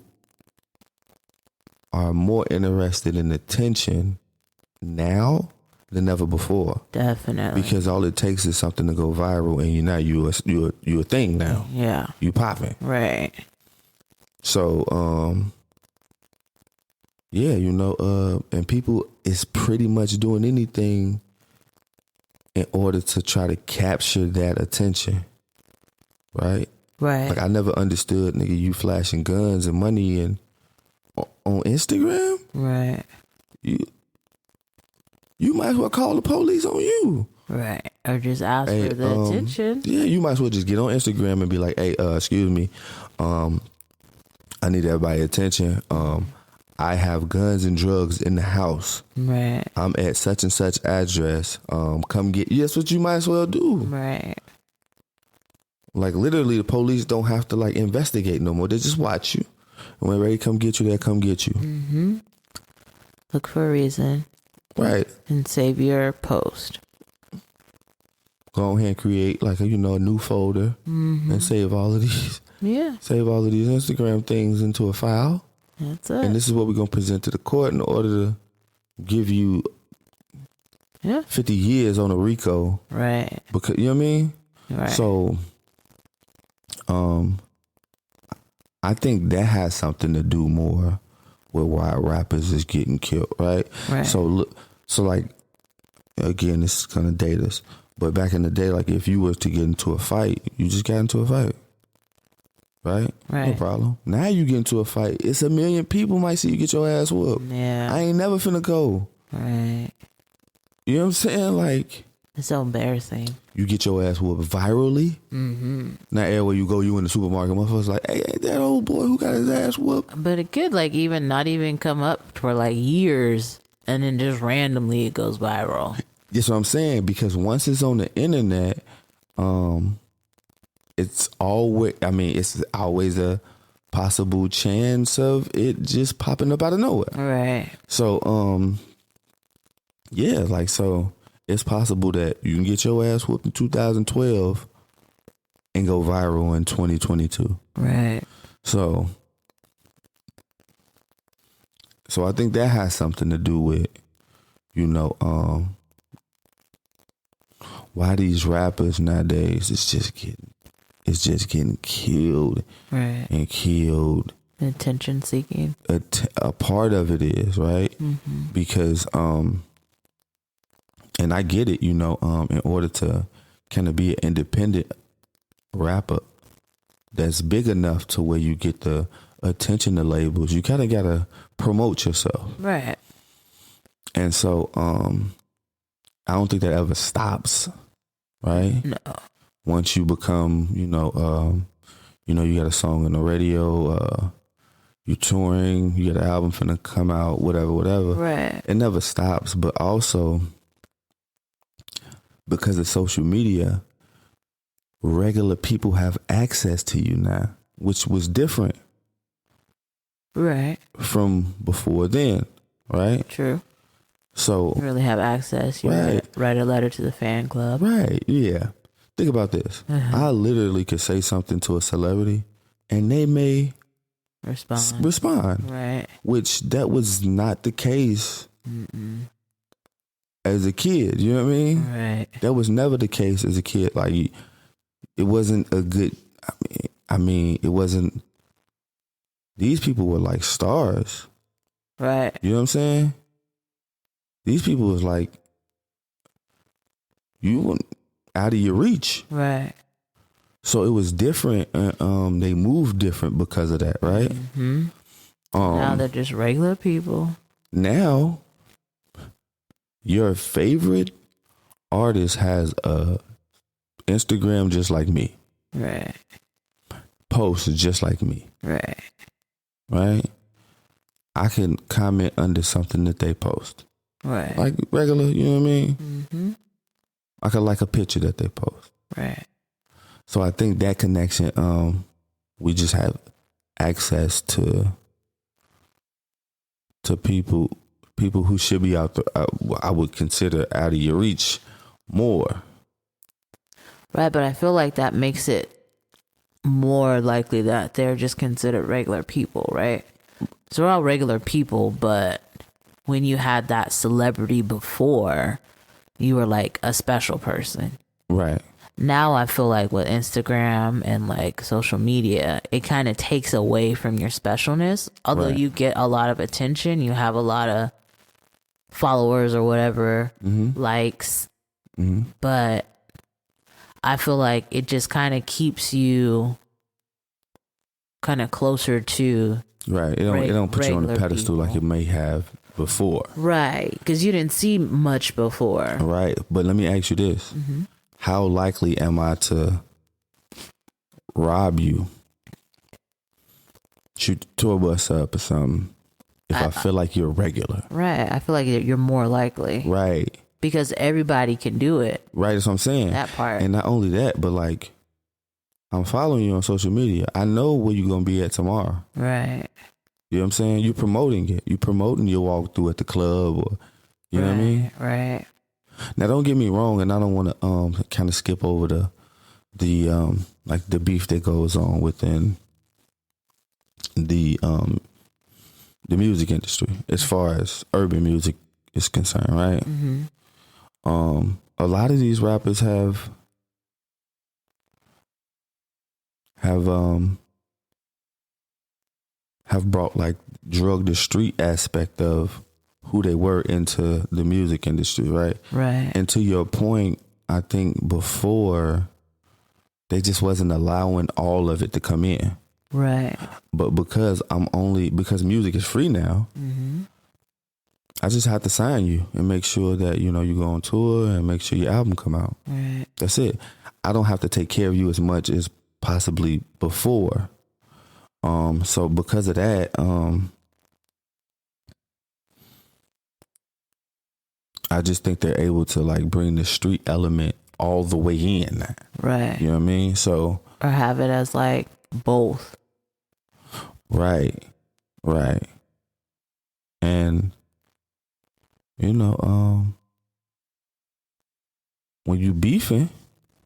are more interested in attention now than ever before.
Definitely.
Because all it takes is something to go viral, and you're a thing now.
Yeah.
You popping.
Right.
So, and people is pretty much doing anything in order to try to capture that attention. Right?
Right.
Like, I never understood, nigga, you flashing guns and money and on Instagram.
Right.
You might as well call the police on you.
Right. Or just ask for the attention.
Yeah, you might as well just get on Instagram and be like, hey, excuse me, I need everybody's attention. I have guns and drugs in the house.
Right.
I'm at such and such address. Come get you. That's what you might as well do.
Right.
Like, literally, the police don't have to like investigate no more. They just watch you. And when they're ready to come get you, they'll come get you.
Mm-hmm. Look for a reason.
Right.
And save your post.
Go ahead and create like a new folder and save all of these.
Yeah.
Save all of these Instagram things into a file.
That's it.
And this is what we're going to present to the court in order to give you 50 years on a RICO.
Right.
Because, you know what I mean?
Right.
So, I think that has something to do more with why rappers is getting killed, right?
Right.
So, look, like, again, this is going to date us. But back in the day, like, if you was to get into a fight, you just got into a fight. Right? No problem. Now you get into a fight, it's 1 million people might see you get your ass whooped.
Yeah.
I ain't never finna go.
Right.
You know what I'm saying? Like,
it's so embarrassing.
You get your ass whooped virally.
Mm-hmm.
Now everywhere you go, you in the supermarket, motherfuckers like, hey, ain't that old boy who got his ass whooped?
But it could like even not even come up for like years, and then just randomly it goes viral.
That's what I'm saying, because once it's on the internet, it's always a possible chance of it just popping up out of nowhere.
Right.
So, so it's possible that you can get your ass whooped in 2012 and go viral in 2022.
Right.
So I think that has something to do with, why these rappers nowadays is just getting killed.
Right.
And killed.
Attention seeking.
A part of it is, right?
Mm-hmm.
Because and I get it, in order to kind of be an independent rapper that's big enough to where you get the attention to labels, you kind of got to promote yourself.
Right.
And so I don't think that ever stops, right?
No.
Once you become, you got a song on the radio, you touring, you got an album finna come out, whatever.
Right.
It never stops. But also, because of social media, regular people have access to you now, which was different.
Right.
From before then, right?
True.
So
you really have access. You write a letter to the fan club.
Right. Yeah. Think about this. I literally could say something to a celebrity and they may respond.
Right.
Which that was not the case as a kid. You know what I mean?
Right.
That was never the case as a kid. Like, it wasn't a good, it wasn't, these people were like stars.
Right.
You know what I'm saying? These people was like, you weren't out of your reach.
Right.
So it was different. And, they moved different because of that, right?
Mm-hmm. Now they're just regular people.
Now, your favorite artist has a Instagram just like me.
Right.
Posts just like me.
Right.
Right? I can comment under something that they post.
Right.
Like regular, you know what I mean?
Mm-hmm.
I could like a picture that they post.
Right.
So I think that connection, we just have access to people who should be out there, I would consider out of your reach more.
Right, but I feel like that makes it more likely that they're just considered regular people, right? So we're all regular people, but when you had that celebrity before, you were like a special person.
Right.
Now I feel like with Instagram and like social media, it kind of takes away from your specialness. Although
Right.
you get a lot of attention, you have a lot of followers or whatever, likes, but I feel like it just kind of keeps you kind of closer to
Right. It don't put you on a
regular
pedestal
people.
like it may have before.
Right, because you didn't see much before.
Right. But let me ask you this. How likely am I to rob you, shoot the tour bus up or something, if I feel like you're regular?
Right, I feel like you're more likely.
Right.
Because everybody can do it.
Right, that's what I'm saying.
That part.
And not only that, but like, I'm following you on social media. I know where you're going to be at tomorrow.
Right.
You know what I'm saying? You're promoting it. You're promoting your walkthrough at the club, or, you know what I mean?
Right.
Now, don't get me wrong, and I don't want to kind of skip over the like the beef that goes on within the music industry as far as urban music is concerned, right? A lot of these rappers have brought like drug the street aspect of who they were into the music industry, right?
Right.
And to your point, I think before they just wasn't allowing all of it to come in.
Right.
But because music is free now, I just have to sign you and make sure that, you know, you go on tour and make sure your album come out.
Right.
That's it. I don't have to take care of you as much as possibly before. So because of that, I just think they're able to like bring the street element all the way in.
Right.
You know what I mean? So,
or have it as like both.
Right. And, you know, when you beefing,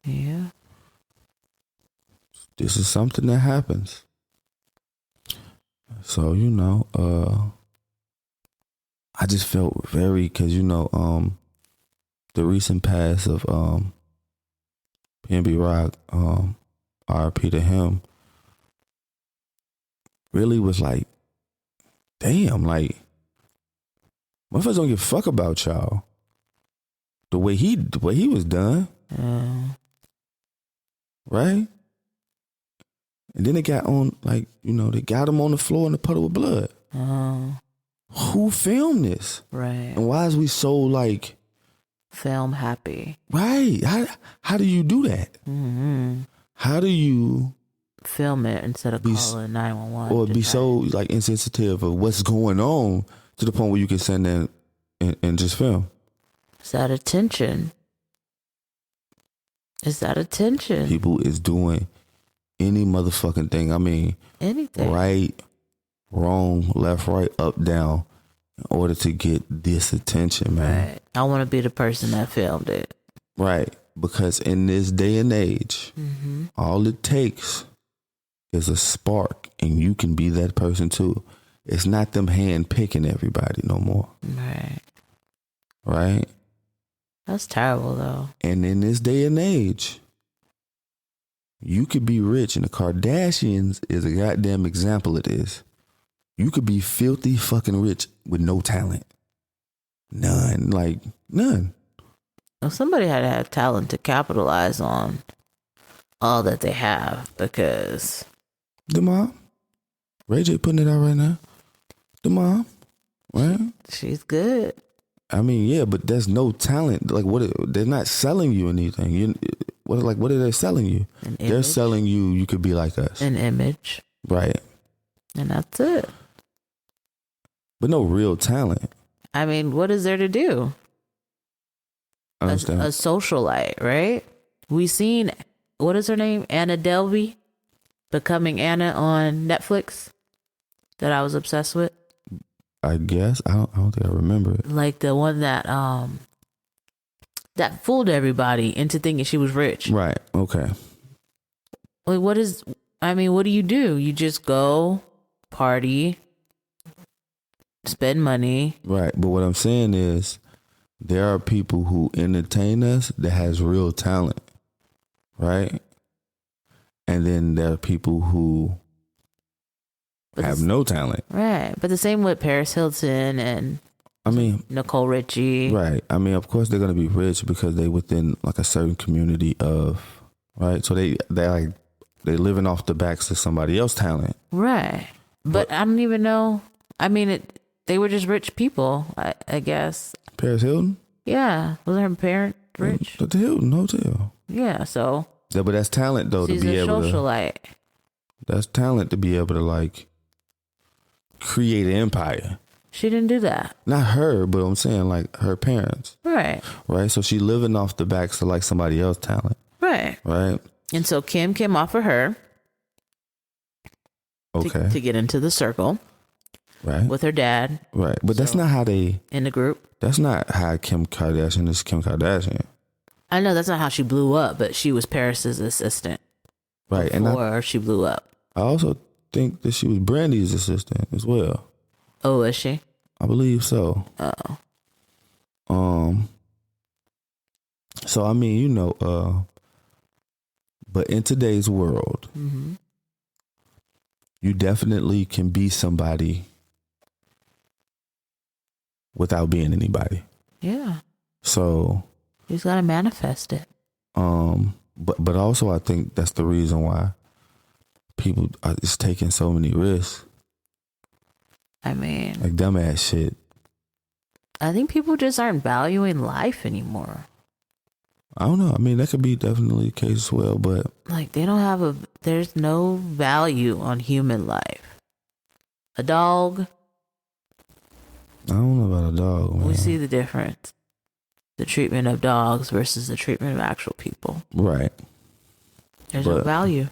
Yeah.
this is something that happens. So, you know, I just felt very, cause you know, the recent pass of, PNB Rock, RIP to him, really was like, damn, like, motherfuckers don't give a fuck about y'all. The way he was done. Right? And then they got on, like, you know, they got him on the floor in a puddle of blood. Who filmed this?
Right.
And why is we so, like...
Film happy.
Right. How do you do that? How do you...
Film it instead of calling 911.
Or be so, like, insensitive of what's going on to the point where you can send in and just film?
Is that attention?
People is doing any motherfucking thing. I mean,
anything.
Right, wrong, left, right, up, down, in order to get this attention, man.
Right. I want to be the person that filmed it.
Right. Because in this day and age, all it takes is a spark, and you can be that person too. It's not them hand picking everybody no more.
Right.
Right?
That's terrible, though.
And in this day and age, you could be rich, and the Kardashians is a goddamn example of this. You could be filthy fucking rich with no talent. None. Like, none.
Well, somebody had to have talent to capitalize on all that they have, because
The mom. Ray J putting it out right now. The mom. Right?
she's good.
I mean, yeah, but there's no talent. Like, they're not selling you anything. What are they selling you? They're selling you could be like us.
An image.
Right.
And that's it.
But no real talent.
I mean, what is there to do?
I understand.
A socialite, right? We seen, what is her name? Anna Delvey becoming Anna on Netflix that I was obsessed with.
I guess. I don't think I remember it.
Like the one that fooled everybody into thinking she was rich.
Right. Okay.
Like, what do you do? You just go party, spend money.
Right. But what I'm saying is there are people who entertain us that has real talent. Right. And then there are people who have no talent.
Right. But the same with Paris Hilton and Nicole Richie.
Right. I mean, of course they're going to be rich because they within like a certain community of, right? So they're living off the backs of somebody else's talent.
Right. But I don't even know. I mean, they were just rich people, I guess.
Paris Hilton?
Yeah. Was her parent rich?
The Hilton Hotel.
Yeah, so.
Yeah, but that's talent though
She's
to be
a
able
socialite.
That's talent to be able to like create an empire.
She didn't do that.
Not her, but I'm saying like her parents.
Right.
Right? So she living off the backs of like somebody else's talent.
Right.
Right?
And so Kim came off of her.
Okay.
To get into the circle.
Right.
With her dad.
Right. But that's not how they...
In the group.
That's not how Kim Kardashian is Kim Kardashian.
I know that's not how she blew up, but she was Paris's assistant.
Right.
Before she blew up.
I also think that she was Brandy's assistant as well.
Oh, is she?
I believe so.
Oh.
So I mean, but in today's world, you definitely can be somebody without being anybody.
Yeah.
So
you just gotta manifest it.
But also I think that's the reason why people are just taking so many risks.
I mean,
like dumbass shit.
I think people just aren't valuing life anymore.
I don't know. I mean, that could be definitely the case as well, but
like there's no value on human life. A dog.
I don't know about a dog, man.
We see the difference. The treatment of dogs versus the treatment of actual people.
Right.
There's no value.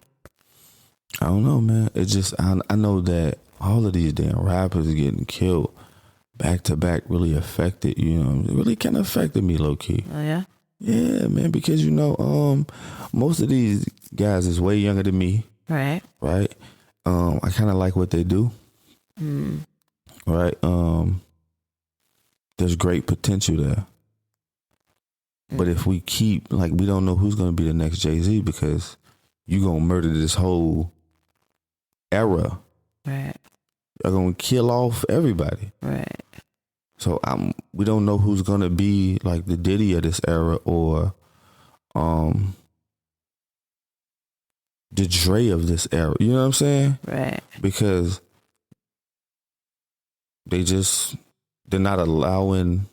I don't know, man. It's just, I know that all of these damn rappers getting killed back to back really affected, it really kind of affected me low key.
Oh, yeah?
Yeah, man, because, most of these guys is way younger than me.
Right.
Right. I kind of like what they do. Right. There's great potential there. But if we keep, we don't know who's going to be the next Jay-Z because you're going to murder this whole era.
Right.
You're going to kill off everybody.
Right.
So we don't know who's going to be like the Diddy of this era or the Dre of this era. You know what I'm saying?
Right.
Because they're not allowing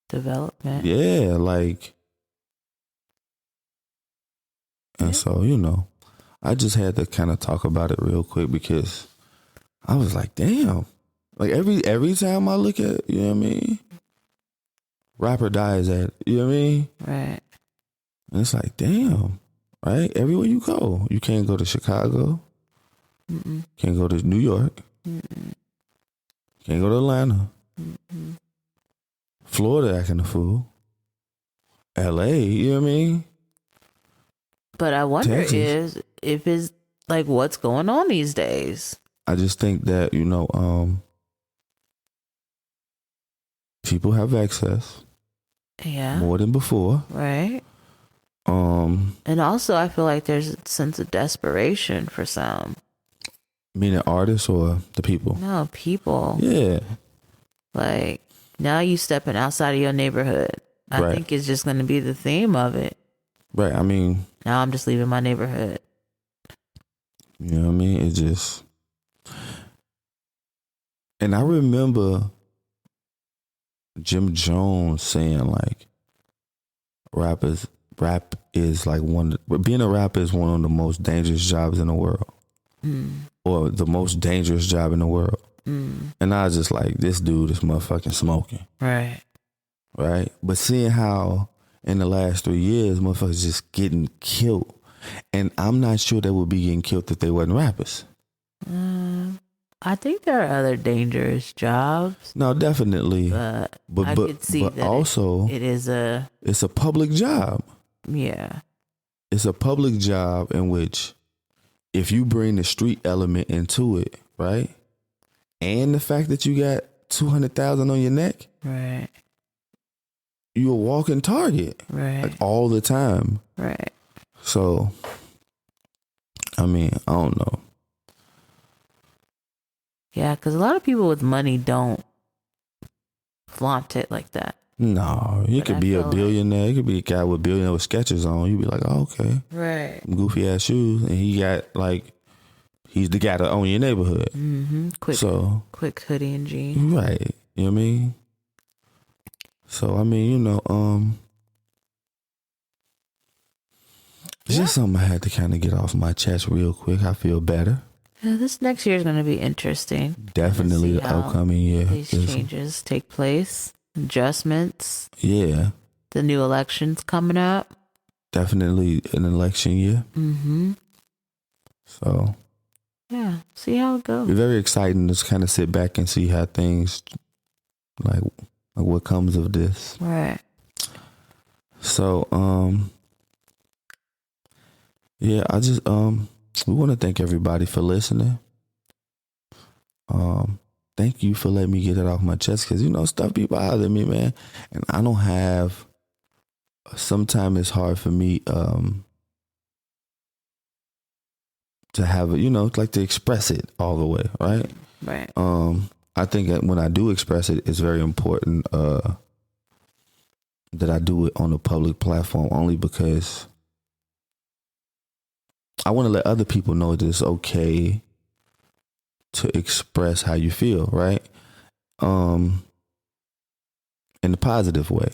development.
Yeah, and so, I just had to kind of talk about it real quick because I was like, damn. Like every time I look at, you know what I mean? Rapper dies at, you know what I mean?
Right.
And it's like, damn, right? Everywhere you go. You can't go to Chicago.
Mm-mm.
Can't go to New York.
Mm-mm.
Can't go to Atlanta.
Mm-mm.
Florida acting a fool. LA, you know what I mean?
But I wonder
Texas.
if it's like what's going on these days.
I just think that, people have access.
Yeah.
More than before.
Right. And also I feel like there's a sense of desperation for some.
Meaning artists or the people?
No, people.
Yeah.
Like now you stepping outside of your neighborhood. I think it's just going to be the theme of it.
Right. I mean,
Now I'm just leaving my neighborhood.
You know what I mean? It just, and I remember Jim Jones saying like, rap is like being a rapper is one of the most dangerous jobs in the world, or the most dangerous job in the world. And I was just like, this dude is motherfucking smoking.
Right.
But seeing how in the last 3 years, motherfuckers just getting killed. And I'm not sure they would be getting killed if they wasn't rappers.
I think there are other dangerous jobs.
No, definitely.
But I could see
but
that
also,
it's
a public job.
Yeah.
It's a public job in which if you bring the street element into it, right? And the fact that you got 200,000 on your neck,
right,
you're a walking target,
right,
like all the time,
right.
So, I mean, I don't know.
Yeah, because a lot of people with money don't flaunt it like that.
No, you could be a billionaire. You could be a guy with billionaire with Skechers on. You'd be like, oh, okay,
right,
goofy ass shoes, and he got like. He's the guy that own your neighborhood.
Quick hoodie and jeans.
Right. You know what I mean? So, I mean, you know, it's just something I had to kind of get off my chest real quick. I feel better.
Yeah, this next year is going to be interesting.
Definitely the upcoming year.
These changes take place, adjustments.
Yeah.
The new elections coming up.
Definitely an election year. So.
Yeah, see how it goes.
It's very exciting to kind of sit back and see how things, like what comes of this.
Right.
So, yeah, I just, we want to thank everybody for listening. Thank you for letting me get it off my chest because, you know, stuff be bothering me, man. And I don't have, sometimes it's hard for me, to have it, you know, like to express it all the way, right?
Right.
I think that when I do express it, it's very important that I do it on a public platform only because I want to let other people know that it's okay to express how you feel, right? In a positive way.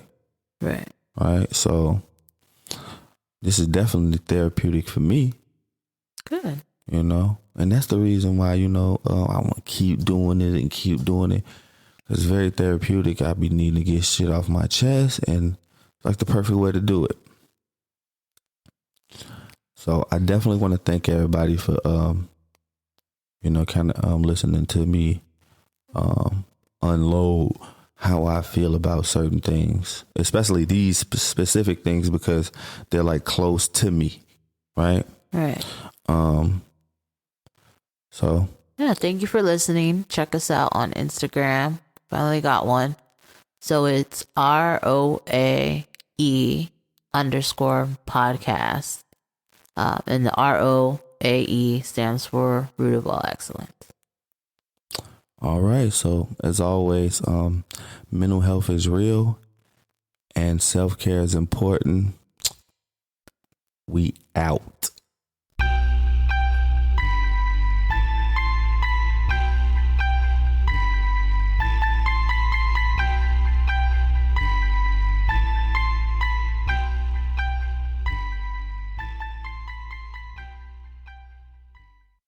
Right.
Right. So this is definitely therapeutic for me.
Good.
You know, and that's the reason why, you know, I want to keep doing it and keep doing it. It's very therapeutic. I be needing to get shit off my chest, and it's like the perfect way to do it. So I definitely want to thank everybody for, you know, kind of listening to me unload how I feel about certain things, especially these specific things because they're like close to me, right?
Right.
So
yeah, thank you for listening. Check us out on Instagram. Finally got one. So it's ROAE_podcast. And the ROAE stands for Root of All Excellence.
All right. So as always, mental health is real and self-care is important. We out.